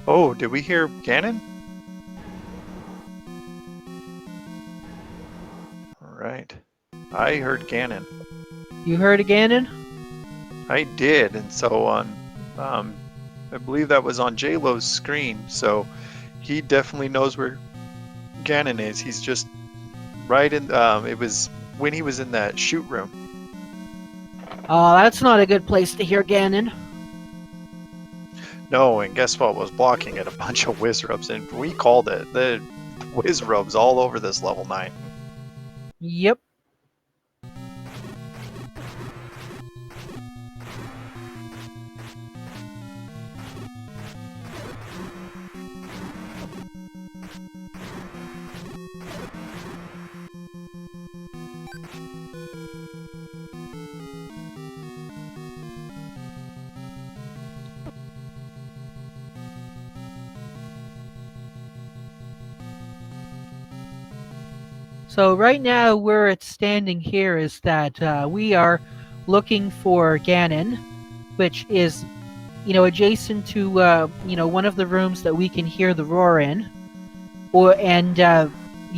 Oh, did we hear Ganon? Alright. I heard Ganon. You heard of Ganon? I did, and so on. I believe that was on Jaylow's screen, so he definitely knows where Ganon is. He's just right in. It was when he was in that shoot room. Oh, that's not a good place to hear Ganon. No, and guess what was blocking it? A bunch of Wizrubs, and we called it. The Wizrubs all over this level 9. Yep. So right now, where it's standing here is that we are looking for Ganon, which is, adjacent to, one of the rooms that we can hear the roar in. The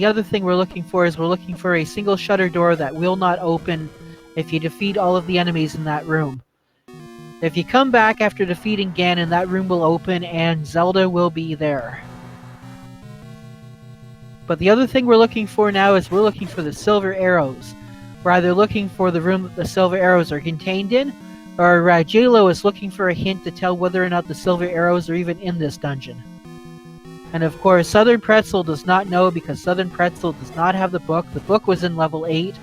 other thing we're looking for is we're looking for a single shutter door that will not open if you defeat all of the enemies in that room. If you come back after defeating Ganon, that room will open and Zelda will be there. But the other thing we're looking for now is we're looking for the silver arrows. We're either looking for the room that the silver arrows are contained in, or Jaylow is looking for a hint to tell whether or not the silver arrows are even in this dungeon. And of course, SouthernPretzel does not know because SouthernPretzel does not have the book. The book was in level 8.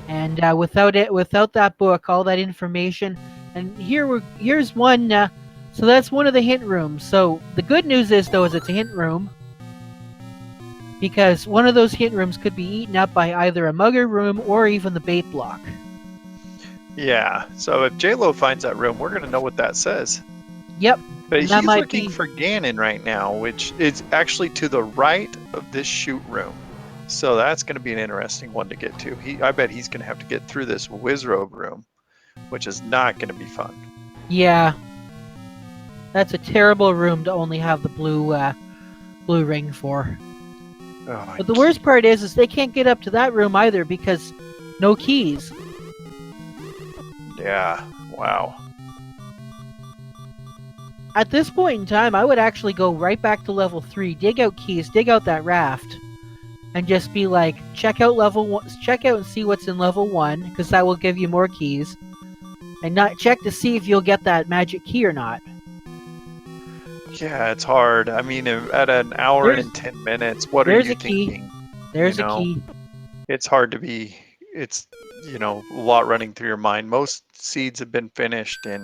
And without that book, all that information, and here's one. So that's one of the hint rooms. So the good news is, though, is it's a hint room, because one of those hint rooms could be eaten up by either a mugger room or even the bait block. Yeah. So if Jaylow finds that room, we're gonna know what that says. Yep. But And that he's might looking be... for Ganon right now, which is actually to the right of this shoot room. So that's going to be an interesting one to get to. I bet he's going to have to get through this Wizrobe room, which is not going to be fun. Yeah. That's a terrible room to only have the blue ring for. Oh, But the worst part is they can't get up to that room either because no keys. Yeah, wow. At this point in time, I would actually go right back to level 3, dig out keys, dig out that raft, and just be like, check out and see what's in level 1, because that will give you more keys, and not check to see if you'll get that magic key or not. Yeah, it's hard. I mean, at an hour and 10 minutes, what are you thinking? There's a key. It's hard to be. It's a lot running through your mind. Most seeds have been finished in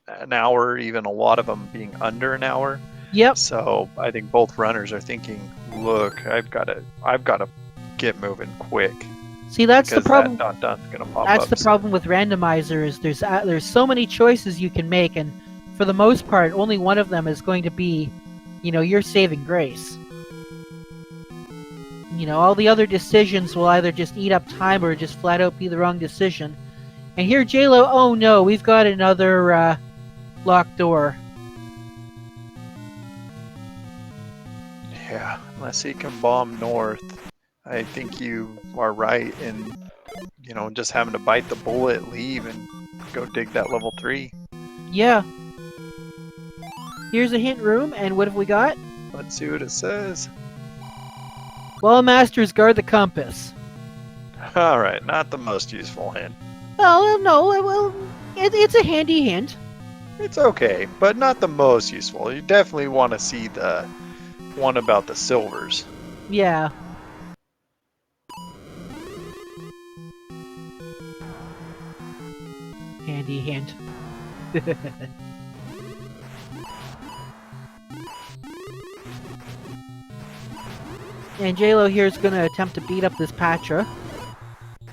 an hour, even a lot of them being under an hour. Yep. So I think both runners are thinking, look, I've got to get moving quick. See, that's the problem. That dot's gonna pop that's up the problem with Randomizer is there's so many choices you can make, and for the most part, only one of them is going to be, your saving grace. All the other decisions will either just eat up time or just flat out be the wrong decision. And here, Jaylow, oh no, we've got another locked door. Yeah, unless he can bomb north. I think you are right in, just having to bite the bullet, leave, and go dig that level 3. Yeah. Here's a hint room, and what have we got? Let's see what it says. Well, masters, guard the compass. Alright, not the most useful hint. Oh, no, well, it's a handy hint. It's okay, but not the most useful. You definitely want to see the one about the silvers. Yeah. Handy hint. And Jaylow here is going to attempt to beat up this Patra.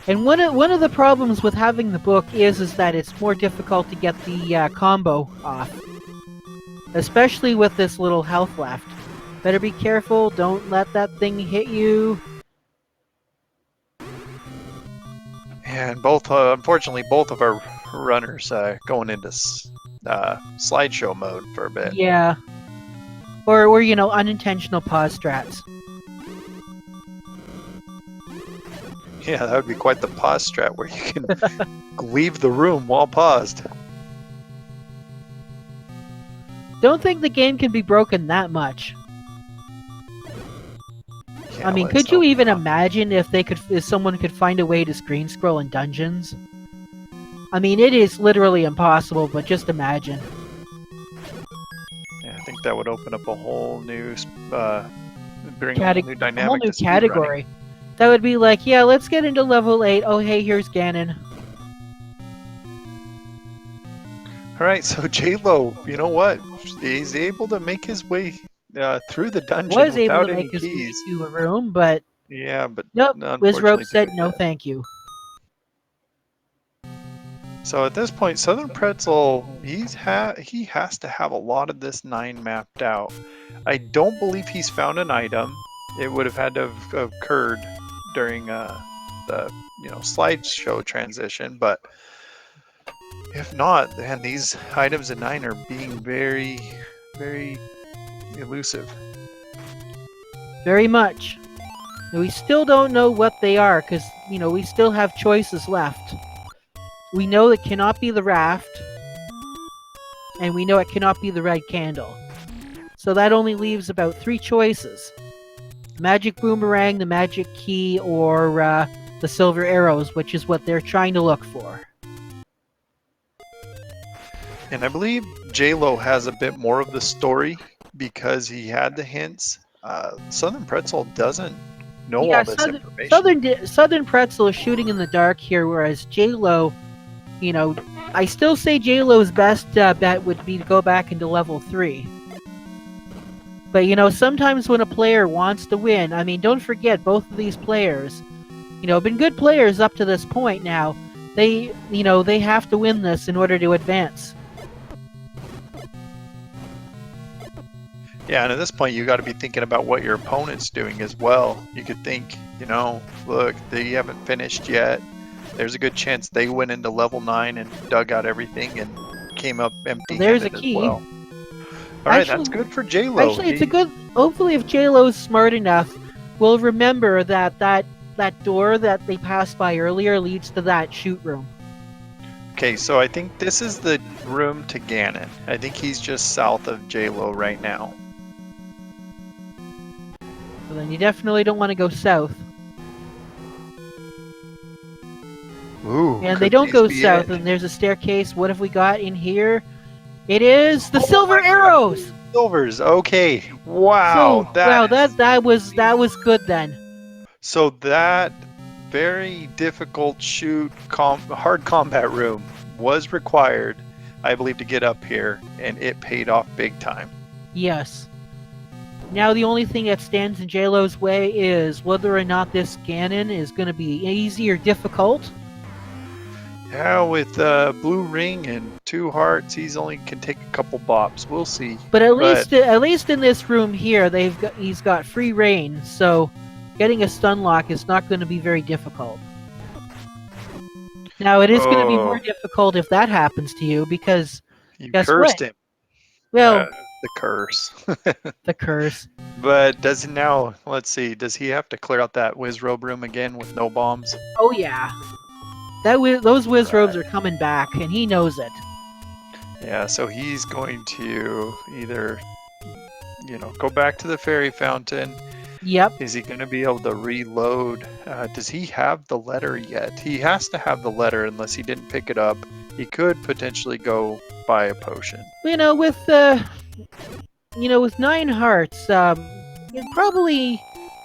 And one of the problems with having the book is that it's more difficult to get the combo off. Especially with this little health left. Better be careful, don't let that thing hit you. And unfortunately, both of our runners going into slideshow mode for a bit. Yeah. Or unintentional pause strats. Yeah, that would be quite the pause strat where you can leave the room while paused. Don't think the game can be broken that much. Yeah, I mean, could you even imagine if someone could find a way to screen scroll in dungeons? I mean, it is literally impossible, but just imagine. Yeah, I think that would open up a whole new, bring a whole new dynamic. A whole new to category. That would be like, yeah, let's get into level 8. Oh, hey, here's Ganon. Alright, so Jaylow, you know what? He's able to make his way through the dungeon Was able without to any make his way keys. to a room, but Yeah, but nope, unfortunately Wizrobe said didn't no get it. thank you. So at this point, SouthernPretzel, he has to have a lot of this 9 mapped out. I don't believe he's found an item. It would have had to have occurred during the slideshow transition, but if not, then these items in 9 are being very, very elusive. Very much. We still don't know what they are, because, we still have choices left. We know it cannot be the raft, and we know it cannot be the red candle. So that only leaves about 3 choices. Magic boomerang, the magic key, or the silver arrows, which is what they're trying to look for. And I believe Jaylow has a bit more of the story because he had the hints. SouthernPretzel doesn't know all this information. SouthernPretzel is shooting in the dark here, whereas Jaylow, I still say Jaylow's best bet would be to go back into level 3. But, sometimes when a player wants to win, I mean, don't forget, both of these players, have been good players up to this point now. They have to win this in order to advance. Yeah, and at this point, you got to be thinking about what your opponent's doing as well. You could think, look, they haven't finished yet. There's a good chance they went into level 9 and dug out everything and came up Well, there's a empty-handed as key. well. All right, that's good for Jaylow. Actually, it's a good. Hopefully, if Jaylow's smart enough, we'll remember that door that they passed by earlier leads to that shoot room. Okay, so I think this is the room to Ganon. I think he's just south of Jaylow right now. So then you definitely don't want to go south. Ooh, And they don't go south, and there's a staircase. What have we got in here? It is the silver arrows. Silvers. Okay. Wow. So, that was good then. So that very difficult hard combat room was required, I believe, to get up here, and it paid off big time. Yes. Now the only thing that stands in Jaylow's way is whether or not this Ganon is going to be easy or difficult. Yeah, with blue ring and 2 hearts, he's only can take a couple bops. We'll see. But at least in this room here, he's got free reign, so getting a stun lock is not going to be very difficult. Now it is going to be more difficult if that happens to you, because you guess cursed what? him. Well, the curse. the curse. But let's see, does he have to clear out that Wizrobe room again with no bombs? Oh yeah. Those Wizrobes are coming back, and he knows it. Yeah, so he's going to either, go back to the fairy fountain. Yep. Is he going to be able to reload? Does he have the letter yet? He has to have the letter unless he didn't pick it up. He could potentially go buy a potion. With 9 hearts, it probably.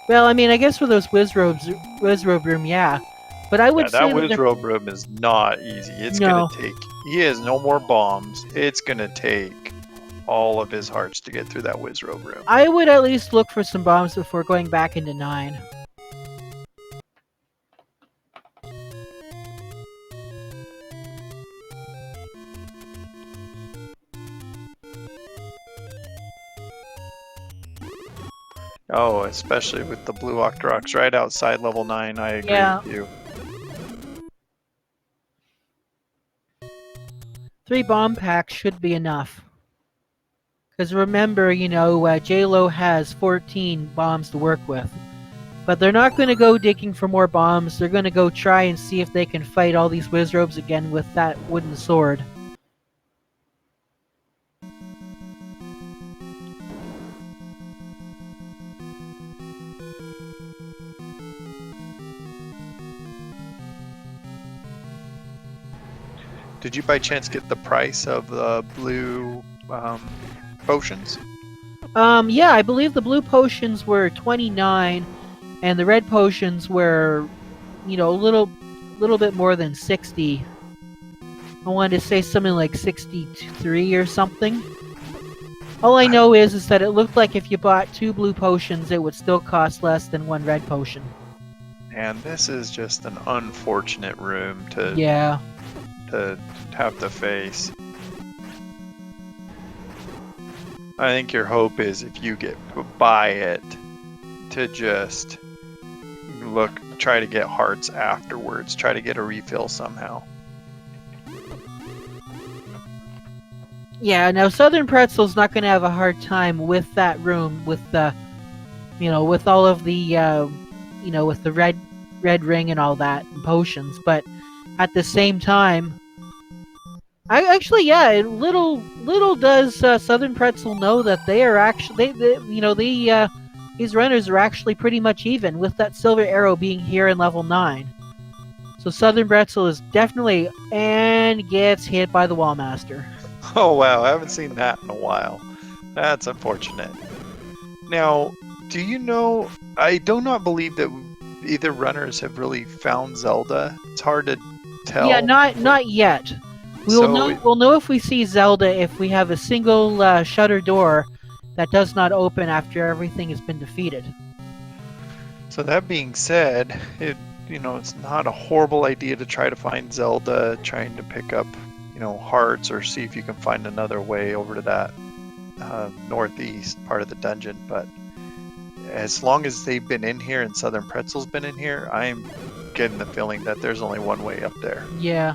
Well, I mean, I guess with those Wizrobe room, yeah. But I would say that Wizrobe room is not easy. It's going to take. He has no more bombs. It's going to take all of his hearts to get through that Wizrobe room. I would at least look for some bombs before going back into 9. Oh, especially with the blue Octoroks right outside level 9. I agree with you. 3 bomb packs should be enough. Because remember, Jaylow has 14 bombs to work with. But they're not going to go digging for more bombs. They're going to go try and see if they can fight all these Wizrobes again with that wooden sword. Did you by chance get the price of the blue potions? Yeah, I believe the blue potions were 29, and the red potions were, a little bit more than 60. I wanted to say something like 63 or something. All I know is that it looked like if you bought 2 blue potions, it would still cost less than 1 red potion. And this is just an unfortunate room to have to face. I think your hope is if you buy it to just try to get hearts afterwards, try to get a refill somehow. Yeah, now SouthernPretzel's not going to have a hard time with that room, with the, with all of the, with the red ring and all that, and potions, but at the same time, little does SouthernPretzel know that they are actually, these runners are actually pretty much even with that silver arrow being here in level 9. So SouthernPretzel is definitely and gets hit by the Wallmaster. Oh wow, I haven't seen that in a while. That's unfortunate. Now, do you know, I do not believe that either runners have really found Zelda. It's hard to tell. Yeah, not yet. We'll know if we see Zelda if we have a single shutter door that does not open after everything has been defeated. So that being said, it's not a horrible idea to try to find Zelda, trying to pick up, hearts, or see if you can find another way over to that northeast part of the dungeon, but as long as they've been in here and Southern Pretzel's been in here, I'm getting the feeling that there's only one way up there. Yeah.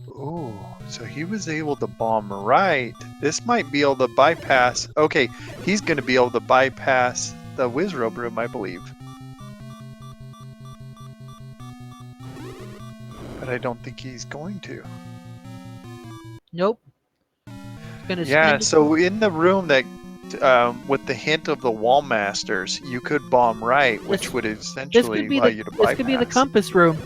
Ooh, so he was able to bomb right. This might be able to bypass. Okay, he's going to be able to bypass the Wizrobe room, I believe. But I don't think he's going to. Nope. Gonna Yeah, spend. so in the room that, with the hint of the Wall Masters, you could bomb right, which This- would This essentially could be allow the you to bypass. this could be the compass room.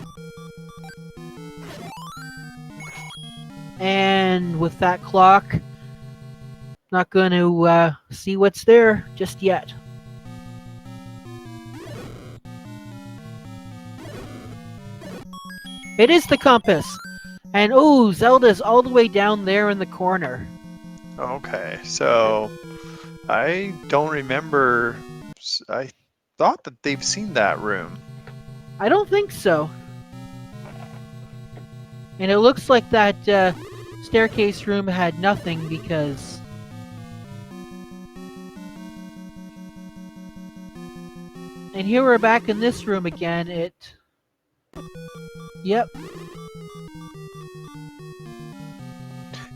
And with that clock, not going to see what's there just yet. It is the compass. And oh, Zelda's all the way down there in the corner. Okay, so I don't remember. I thought that they've seen that room. I don't think so. And it looks like that staircase room had nothing because... And here we're back in this room again. Yep.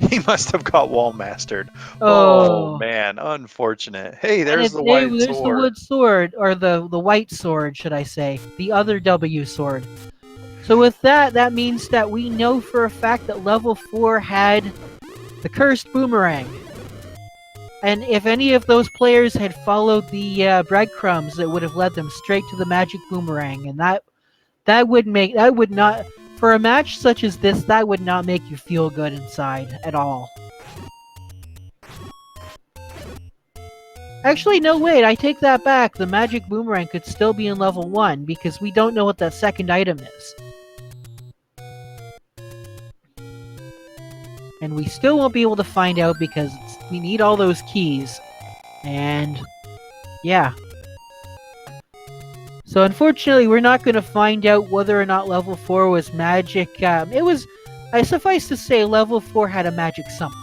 He must have got wall mastered. Oh, man, unfortunate. Hey, and there's the there's white the sword. wood sword, or the white sword, should I say. The other W sword. So with that, that means that we know for a fact that level 4 had the cursed boomerang. And if any of those players had followed the breadcrumbs, it would have led them straight to the magic boomerang. And that would not, for a match such as this, that would not make you feel good inside at all. Actually, no, wait, I take that back. The magic boomerang could still be in level 1 because we don't know what that second item is. And we still won't be able to find out because we need all those keys. And yeah. So unfortunately, we're not going to find out whether or not level 4 was magic. It was, I suffice to say, level 4 had a magic something.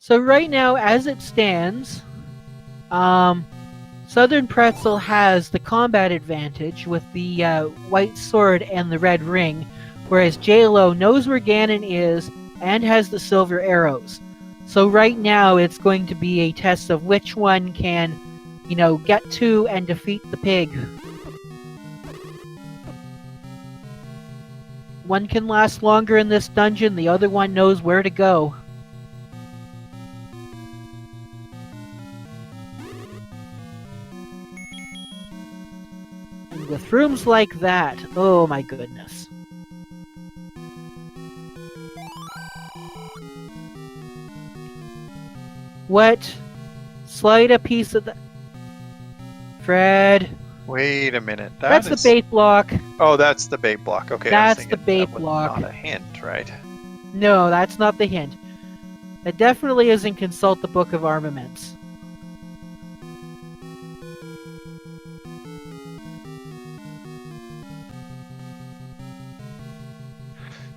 So right now, as it stands, SouthernPretzel has the combat advantage with the white sword and the red ring, whereas Jaylow knows where Ganon is and has the silver arrows. So right now, it's going to be a test of which one can, get to and defeat the pig. One can last longer in this dungeon, the other one knows where to go. And with rooms like that, oh my goodness. What? Slide a piece of the... Fred. Wait a minute. That's the bait block. Oh, that's the bait block. Okay, I was That's the thinking bait that was block. not a hint, right? No, that's not the hint. It definitely isn't consult the Book of Armaments.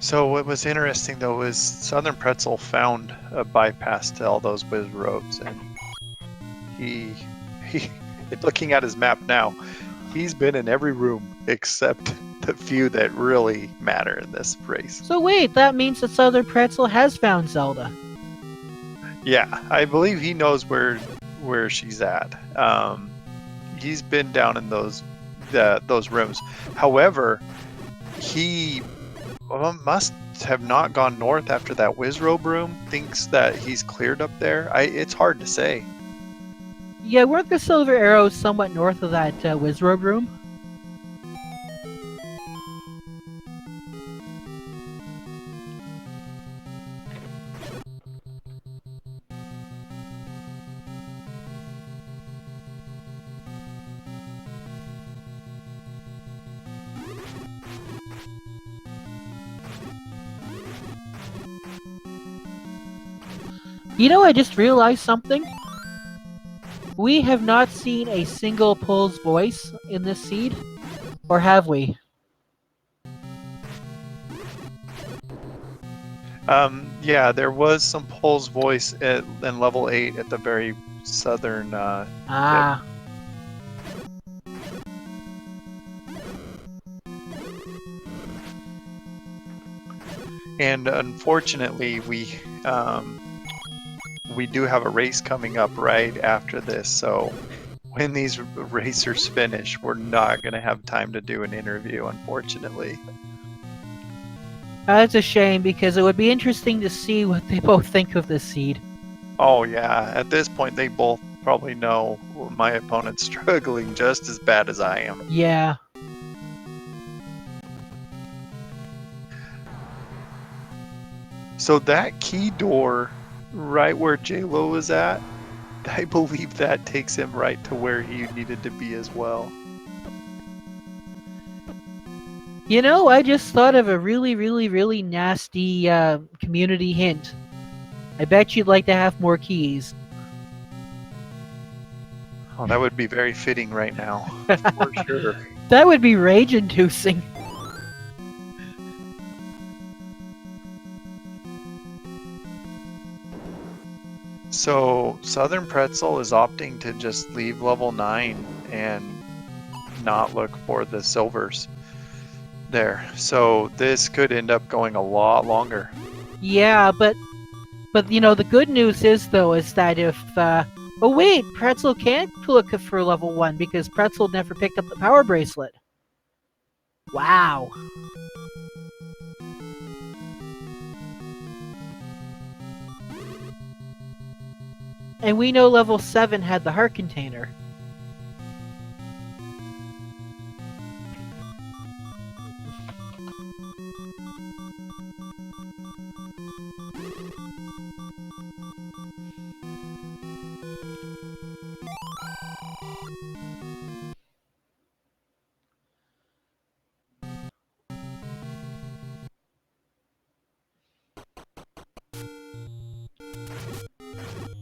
So what was interesting though was Southern Pretzel found a bypass to all those whiz robes, and he looking at his map now, he's been in every room except the few that really matter in this race. So wait, that means that SouthernPretzel has found Zelda. Yeah, I believe he knows where she's at. He's been down in those rooms. However, he must have not gone north after that Wizrobe room. Thinks that he's cleared up there. It's hard to say. Yeah, weren't the silver arrows somewhat north of that Wizrobe room? You know, I just realized something. We have not seen a single Pull's voice in this seed, or have we? Yeah, there was some Pole's voice in level 8 at the very southern tip. Ah, And unfortunately, we do have a race coming up right after this. So when these racers finish, we're not going to have time to do an interview, unfortunately. that's a shame because it would be interesting to see what they both think of this seed. Oh yeah, at this point they both probably know my opponent's struggling just as bad as I am. Yeah. So that key door right where Jaylow is at, I believe that takes him right to where he needed to be as well. You know, I just thought of a really nasty community hint. I bet you'd like to have more keys. Oh, that would be very fitting right now, for sure. That would be rage-inducing. So SouthernPretzel is opting to just leave level 9 and not look for the silvers there. So this could end up going a lot longer. Yeah, but you know, the good news is though is that if oh wait, Pretzel can't look for level 1 because Pretzel never picked up the power bracelet. Wow. And we know level 7 had the heart container.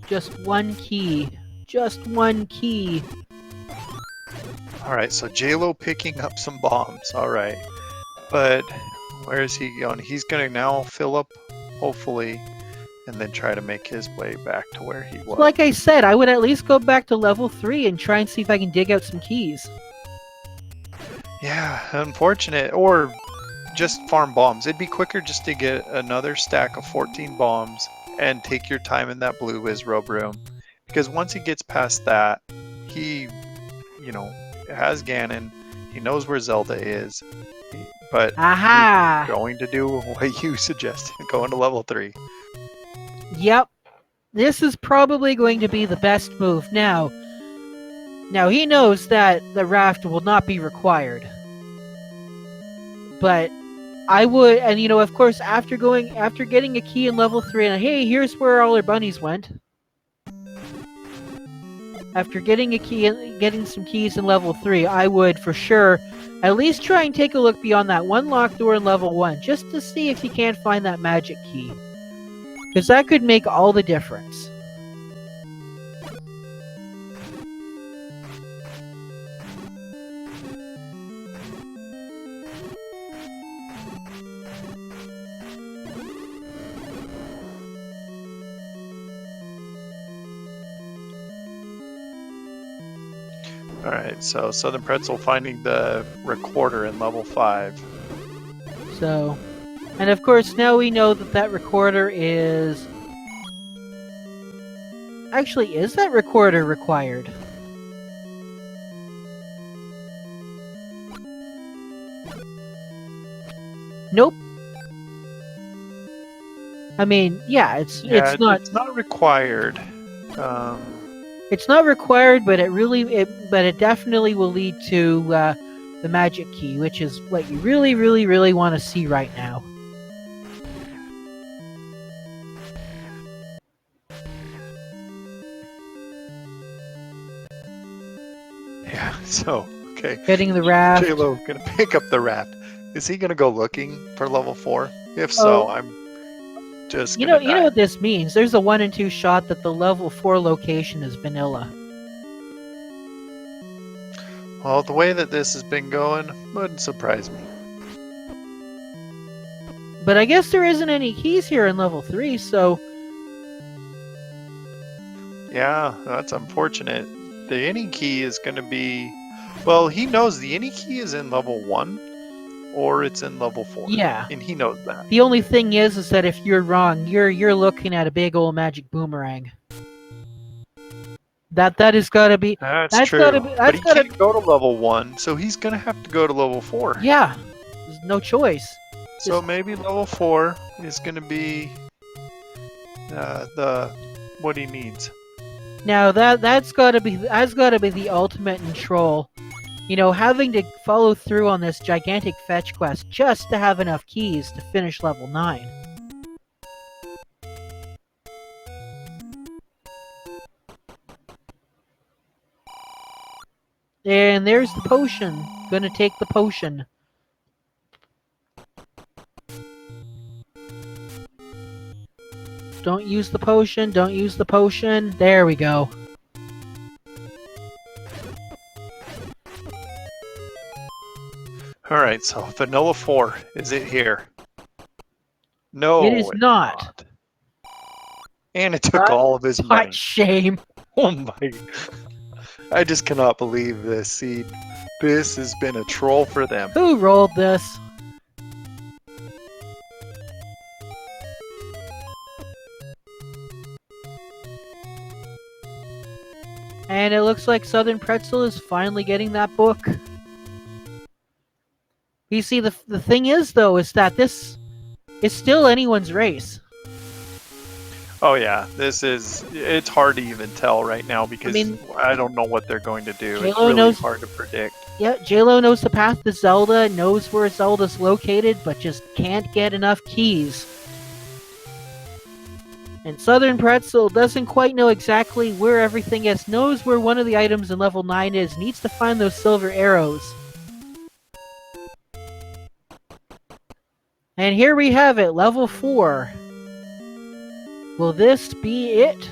Just one key. Just one key. Alright, so Jaylow picking up some bombs. Alright. But where is he going? He's going to now fill up, hopefully, and then try to make his way back to where he was. Like I said, I would at least go back to level 3 and try and see if I can dig out some keys. Yeah, unfortunate. Or just farm bombs. It'd be quicker just to get another stack of 14 bombs and take your time in that blue whiz robe room. Because once he gets past that, he, has Ganon. He knows where Zelda is. But Aha! he's going to do what you suggested, going to level 3. Yep. This is probably going to be the best move. Now he knows that the raft will not be required. But I would, and of course, after getting a key in level 3, and hey, here's where all our bunnies went. After getting a key and getting some keys in level 3, I would for sure at least try and take a look beyond that one locked door in level 1, just to see if you can't find that magic key. Because that could make all the difference. Alright, so SouthernPretzel finding the recorder in level 5. So, and of course now we know that recorder is... Actually, is that recorder required? Nope. I mean, yeah, it's not... It's not required. It's not required, but it definitely will lead to the magic key, which is what you really want to see right now. Yeah, so, okay. Getting the raft. Jaylow gonna pick up the raft. Is he gonna go looking for level 4? If so, I'm just You gonna know die. what this means. There's a 1 in 2 shot that the level 4 location is vanilla. Well, the way that this has been going wouldn't surprise me. But I guess there isn't any keys here in level 3, so Yeah, that's unfortunate. The any key is gonna be... Well, he knows the any key is in level 1 or it's in level 4. yeah. And he knows that. The only thing is that if you're wrong, you're looking at a big old magic boomerang. That is gotta be. That's That's gotta true. be. But That's he gotta. can't go to level 1, so he's gonna have to go to level 4. Yeah. There's no choice. So maybe level 4 is gonna be what he needs. Now that's gotta be the ultimate in troll. You know, having to follow through on this gigantic fetch quest just to have enough keys to finish level 9. And there's the potion. Gonna take the potion. Don't use the potion, don't use the potion. There we go. Alright, so vanilla 4, is it here? No, It is it's not. And it took all of his money. What shame. Oh my... I just cannot believe this, Seed. This has been a troll for them. Who rolled this? And it looks like SouthernPretzel is finally getting that book. You see, the thing is, though, is that this is still anyone's race. Oh yeah, it's hard to even tell right now because I don't know what they're going to do. It's really hard to predict. Yeah, Jaylow knows the path to Zelda, knows where Zelda's located, but just can't get enough keys. And SouthernPretzel doesn't quite know exactly where everything is, knows where one of the items in level 9 is, needs to find those silver arrows. And here we have it, level 4. Will this be it?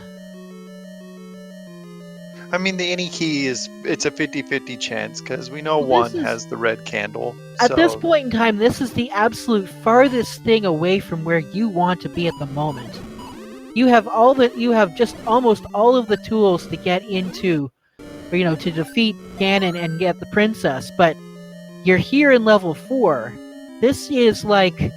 I mean, the any key it's a 50-50 chance because we know one has the red candle. At this point in time, this is the absolute farthest thing away from where you want to be at the moment. You have just almost all of the tools to get into, or, you know, to defeat Ganon and get the princess, but you're here in level 4. This is like...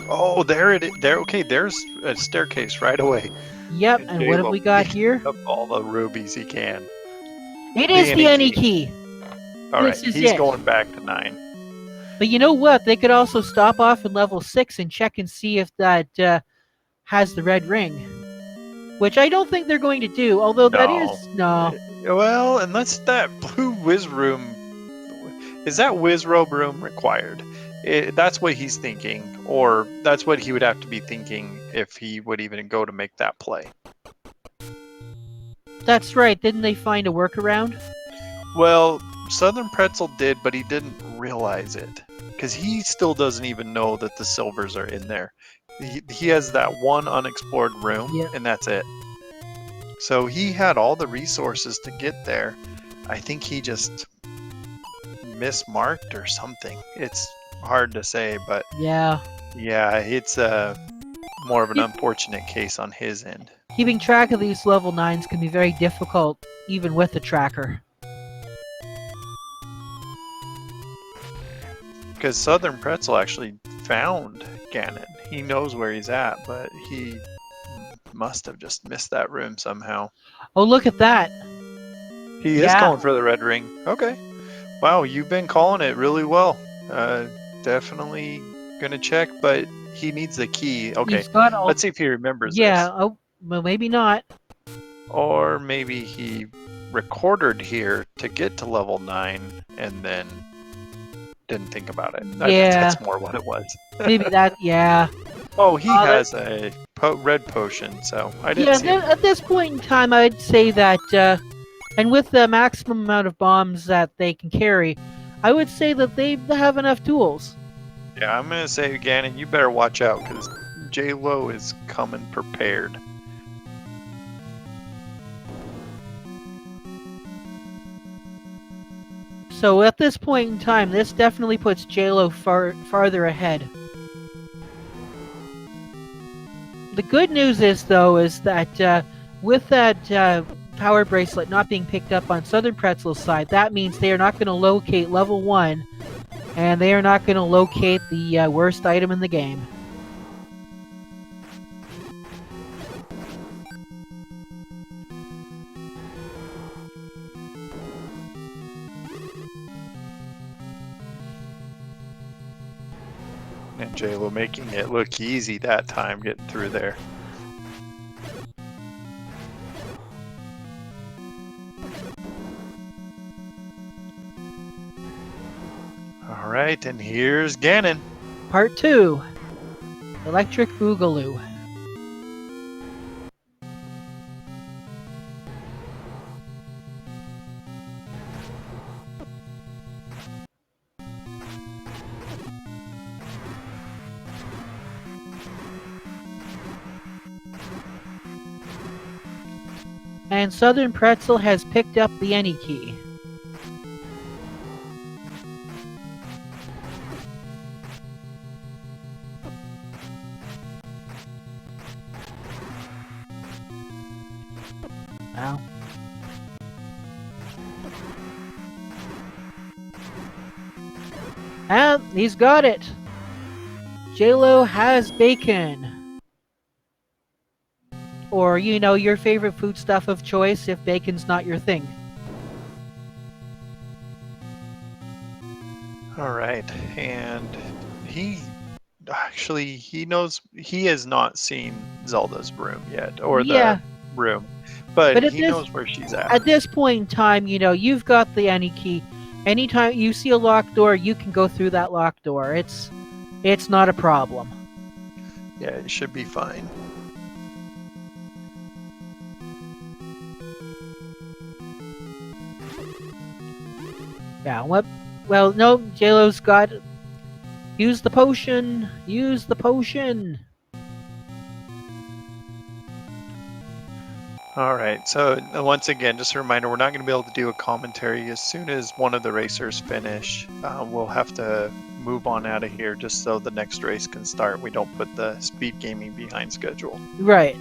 Oh, there it is. Okay, there's a staircase right away. Yep, and what have we got here? Up all the rubies he can. It is the any key. Alright, he's going back to 9. But you know what? They could also stop off in level 6 and check and see if that has the red ring. Which I don't think they're going to do, although that is... No. Well, unless that blue whiz room... Is that whiz robe room required? That's what he's thinking, or that's what he would have to be thinking if he would even go to make that play. That's right, didn't they find a workaround? Well, SouthernPretzel did, but he didn't realize it. Because he still doesn't even know that the silvers are in there. He has that one unexplored room, and that's it. So he had all the resources to get there. I think he just mismarked or something. It's hard to say, but yeah, it's more of an unfortunate case on his end. Keeping track of these level 9s can be very difficult, even with a tracker. Because SouthernPretzel actually found Ganon. He knows where he's at, but he must have just missed that room somehow. Oh, look at that! He is calling for the red ring. Okay. Wow, you've been calling it really well. Definitely gonna check, but he needs the key. Okay, let's see if he remembers this. Oh, well, maybe not. Or maybe he recorded here to get to level 9 and then didn't think about it. That's more what it was. Maybe that, Oh, he has a red potion, so I didn't see it. At this point in time, I'd say that, and with the maximum amount of bombs that they can carry, I would say that they have enough tools. Yeah, I'm going to say, Ganon, you better watch out, because Jaylow is coming prepared. So at this point in time, this definitely puts Jaylow farther ahead. The good news is, though, is that with that power bracelet not being picked up on SouthernPretzel's side, that means they are not going to locate level 1, and they are not going to locate the worst item in the game. And Jaylow making it look easy that time, getting through there. All right, and here's Ganon. Part 2. Electric Boogaloo. And SouthernPretzel has picked up the any key. Wow. And he's got it. Jaylow has bacon. Or, you know, your favorite foodstuff of choice if bacon's not your thing. All right, and he knows he has not seen Zelda's room yet, or the room, but he knows where she's at. At this point in time, you know, you've got the any key. Anytime you see a locked door, you can go through that locked door. It's not a problem. Yeah, it should be fine. Yeah, what? Well, no, Jaylow's got... Use the potion! Use the potion! Alright, so once again, just a reminder, we're not going to be able to do a commentary. As soon as one of the racers finish, we'll have to move on out of here just so the next race can start. We don't put the speed gaming behind schedule. Right.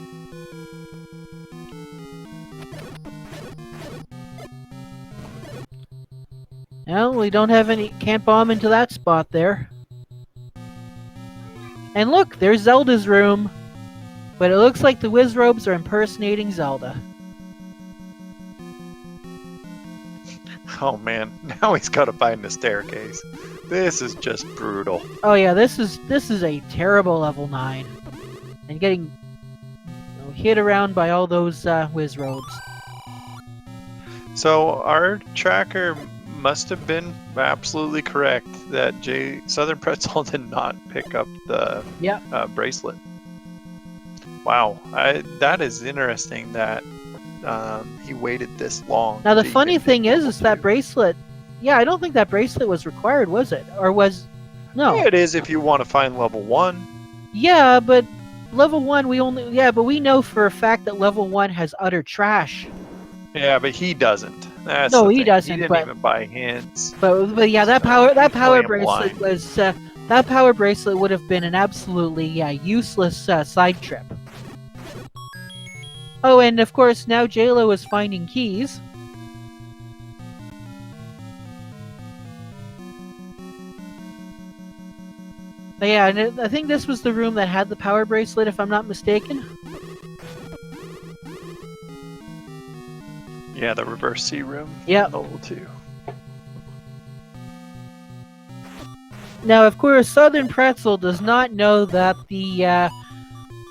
Well, we don't have any... Can't bomb into that spot there. And look, there's Zelda's room. But it looks like the Wizrobes are impersonating Zelda. Oh man, now he's got to find the staircase. This is just brutal. Oh yeah, this is a terrible level 9. And getting hit around by all those Wizrobes. So our tracker must have been absolutely correct that SouthernPretzel did not pick up the bracelet. Wow, that is interesting that he waited this long. Now the funny thing is that bracelet... Yeah, I don't think that bracelet was required, was it? Or was... No. Yeah, it is if you want to find level 1. Yeah, but level 1 we only... Yeah, but we know for a fact that level 1 has utter trash. Yeah, but he doesn't. That's no, he doesn't. He didn't even buy hints. But yeah, that power bracelet was that power bracelet would have been an absolutely useless side trip. Oh, and of course now Jaylow is finding keys. But yeah, and I think this was the room that had the power bracelet, if I'm not mistaken. Yeah, the reverse C room. Yeah. Level 2. Now, of course, SouthernPretzel does not know that the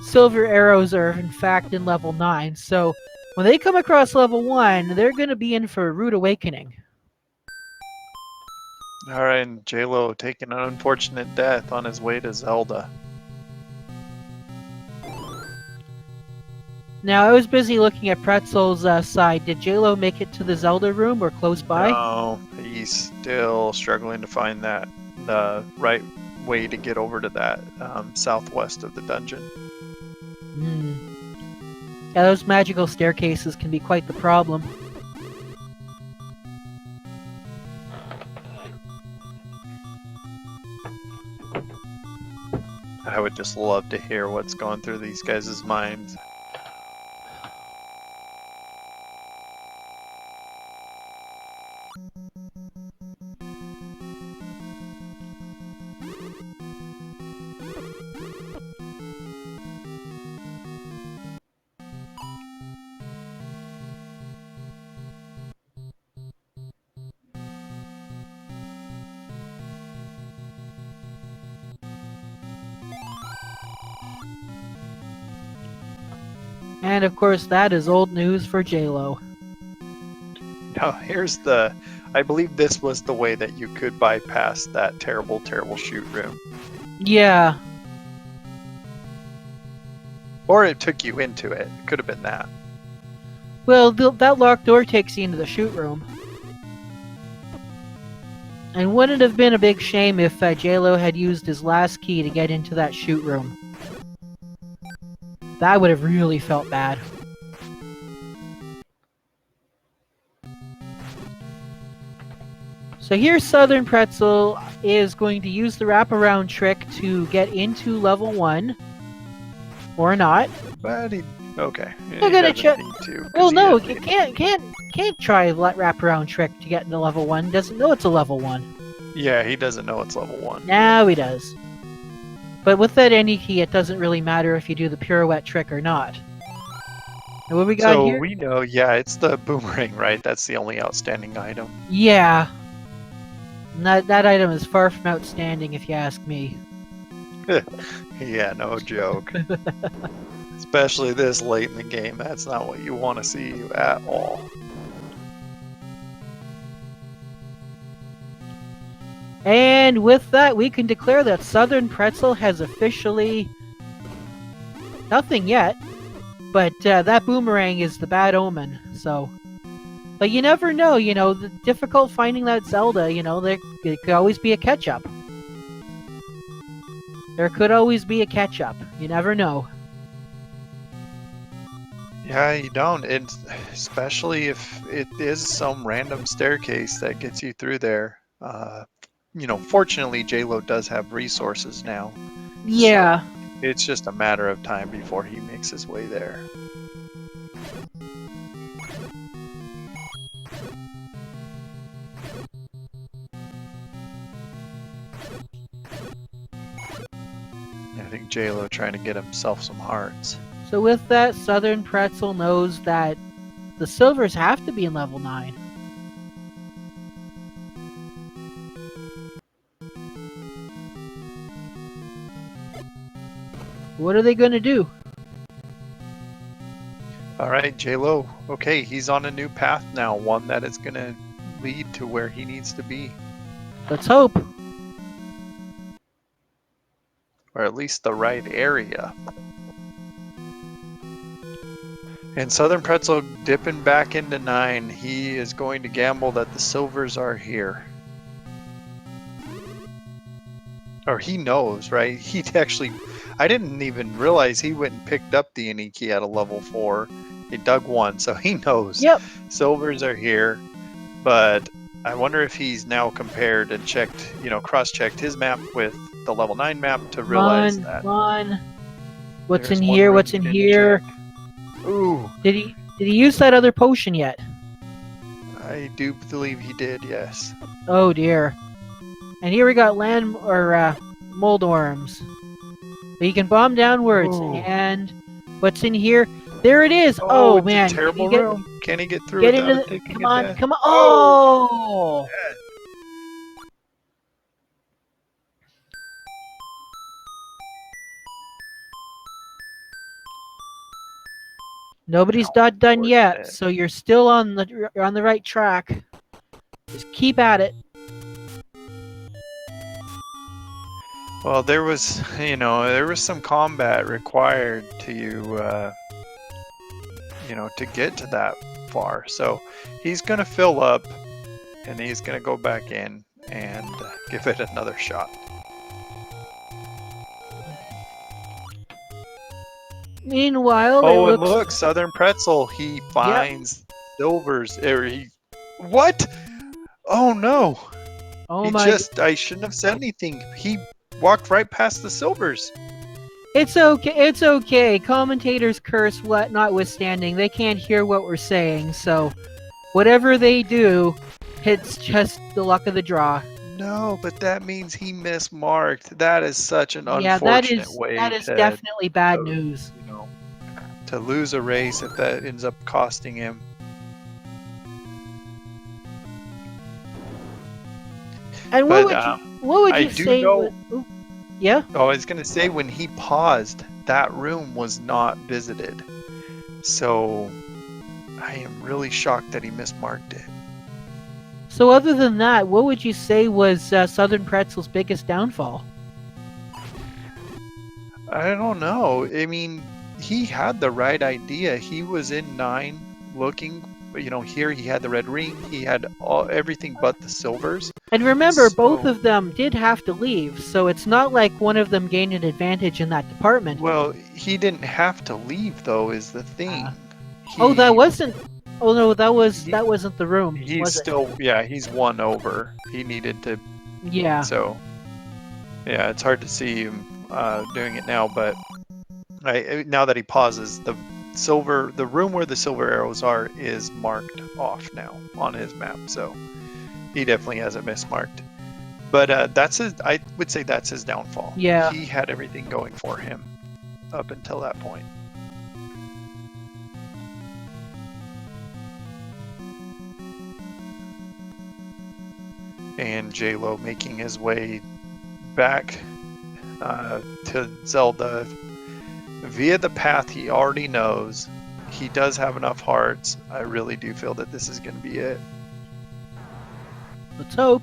silver arrows are in fact in level 9. So when they come across level 1, they're going to be in for a rude awakening. All right, and Jaylow taking an unfortunate death on his way to Zelda. Now, I was busy looking at Pretzel's side. Did Jaylow make it to the Zelda room or close by? No, he's still struggling to find the right way to get over to that southwest of the dungeon. Hmm. Yeah, those magical staircases can be quite the problem. I would just love to hear what's going through these guys' minds. And of course, that is old news for Jaylow. Now, here's the... I believe this was the way that you could bypass that terrible, terrible shoot room. Yeah. Or it took you into it. It could have been that. Well, that locked door takes you into the shoot room. And wouldn't it have been a big shame if Jaylow had used his last key to get into that shoot room? That would have really felt bad. So here SouthernPretzel is going to use the wraparound trick to get into level 1. Or not. But he... Okay. We're gonna check. Well, no, he can't try wraparound trick to get into level 1. Doesn't know it's a level 1. Yeah, he doesn't know it's level 1. Now he does. But with that any key, it doesn't really matter if you do the pirouette trick or not. And what we got So here? we know, yeah, it's the boomerang, right? That's the only outstanding item. Yeah. That item is far from outstanding, if you ask me. Yeah, no joke. Especially this late in the game, that's not what you want to see at all. And with that, we can declare that SouthernPretzel has officially... Nothing yet, but that boomerang is the bad omen, so... But you never know, you know, the difficult finding that Zelda, you know, there could always be a catch-up. There could always be a catch-up. You never know. Yeah, you don't. It's, especially if it is some random staircase that gets you through there. You know, fortunately, Jaylow does have resources now. Yeah. So it's just a matter of time before he makes his way there. I think Jaylow trying to get himself some hearts. So with that, SouthernPretzel knows that the silvers have to be in level 9. What are they going to do? Alright, Jaylow. Okay, he's on a new path now. One that is going to lead to where he needs to be. Let's hope. Or at least the right area. And SouthernPretzel dipping back into 9. He is going to gamble that the silvers are here. Or he knows, right? He actually... I didn't even realize he went and picked up the Iniki at a level 4. He dug 1, so he knows. Yep. Silvers are here. But I wonder if he's now compared and checked, you know, cross-checked his map with the level 9 map to realize that. Come on. What's There's in one here? room What's he in didn't here? check. Ooh. Did he use that other potion yet? I do believe he did, yes. Oh dear. And here we got land or mold worms. But you can bomb downwards. Ooh. And what's in here? There it is. Oh, it's man. a terrible Can you room. Can he get through get without into it taking come a on, death? come on. Oh! Nobody's not done yet, so you're still on the right track. Just keep at it. Well, there was, you know, there was some combat required to you know, to get to that far. So he's gonna fill up, and he's gonna go back in and give it another shot. Meanwhile, Oh, it and looks. look, Southern Pretzel. He finds silvers. Or he. What? Oh no! Oh He my. just. I shouldn't have said anything. He walked right past the silvers. It's okay. It's okay. Commentators curse what notwithstanding. They can't hear what we're saying, so whatever they do, it's just the luck of the draw. No, but that means he mismarked. That is such an Yeah, that unfortunate is that way is definitely bad to, news. you know, to lose a race if that ends up costing him. And But what would I you do say? know. Yeah. Oh, I was gonna say when he paused, that room was not visited. So I am really shocked that he mismarked it. So other than that, what would you say was Southern Pretzel's biggest downfall? I don't know. I mean, he had the right idea. He was in 9 looking, here he had the red ring. He had everything but the silvers. And remember, both So, of them did have to leave, so it's not like one of them gained an advantage in that department. well, he didn't have to leave though, is the thing. Oh, that He wasn't. Oh no, he that wasn't the room, he's was it? still, yeah, he's 1 over. He needed to, Yeah. so yeah, it's hard to see him doing it now, but now that he pauses, the room where the silver arrows are is marked off now on his map, so he definitely hasn't mismarked. But I would say that's his downfall. Yeah. He had everything going for him up until that point. And Jaylow making his way back to Zelda via the path he already knows. He does have enough hearts. I really do feel that this is going to be it. Let's hope.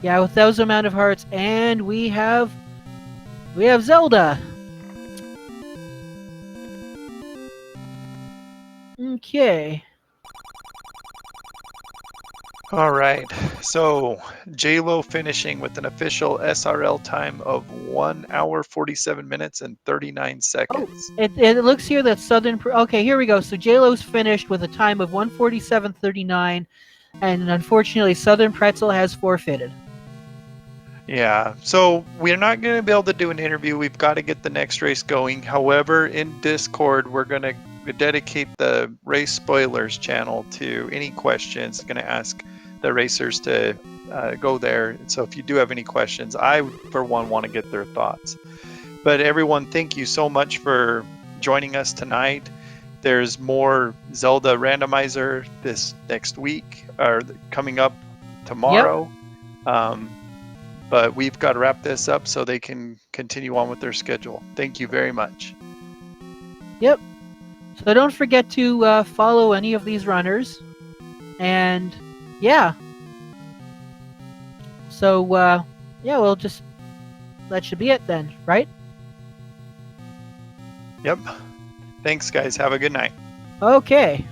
Yeah, with those amount of hearts, and we have Zelda. Okay. All right, so Jaylow finishing with an official SRL time of 1 hour 47 minutes and 39 seconds. It looks here that Okay, here we go. So JLo's finished with a time of 1:47:39, and unfortunately, Southern Pretzel has forfeited. Yeah, so we're not going to be able to do an interview. We've got to get the next race going. However, in Discord, we're going to dedicate the race spoilers channel to any questions. Going to ask the racers to go there. So if you do have any questions, I, for one, want to get their thoughts. But everyone, thank you so much for joining us tonight. There's more Zelda Randomizer this next week, or coming up tomorrow. Yep. But we've got to wrap this up so they can continue on with their schedule. Thank you very much. Yep. So don't forget to follow any of these runners. And yeah. So yeah, that should be it then, right? Yep. Thanks, guys. Have a good night. Okay.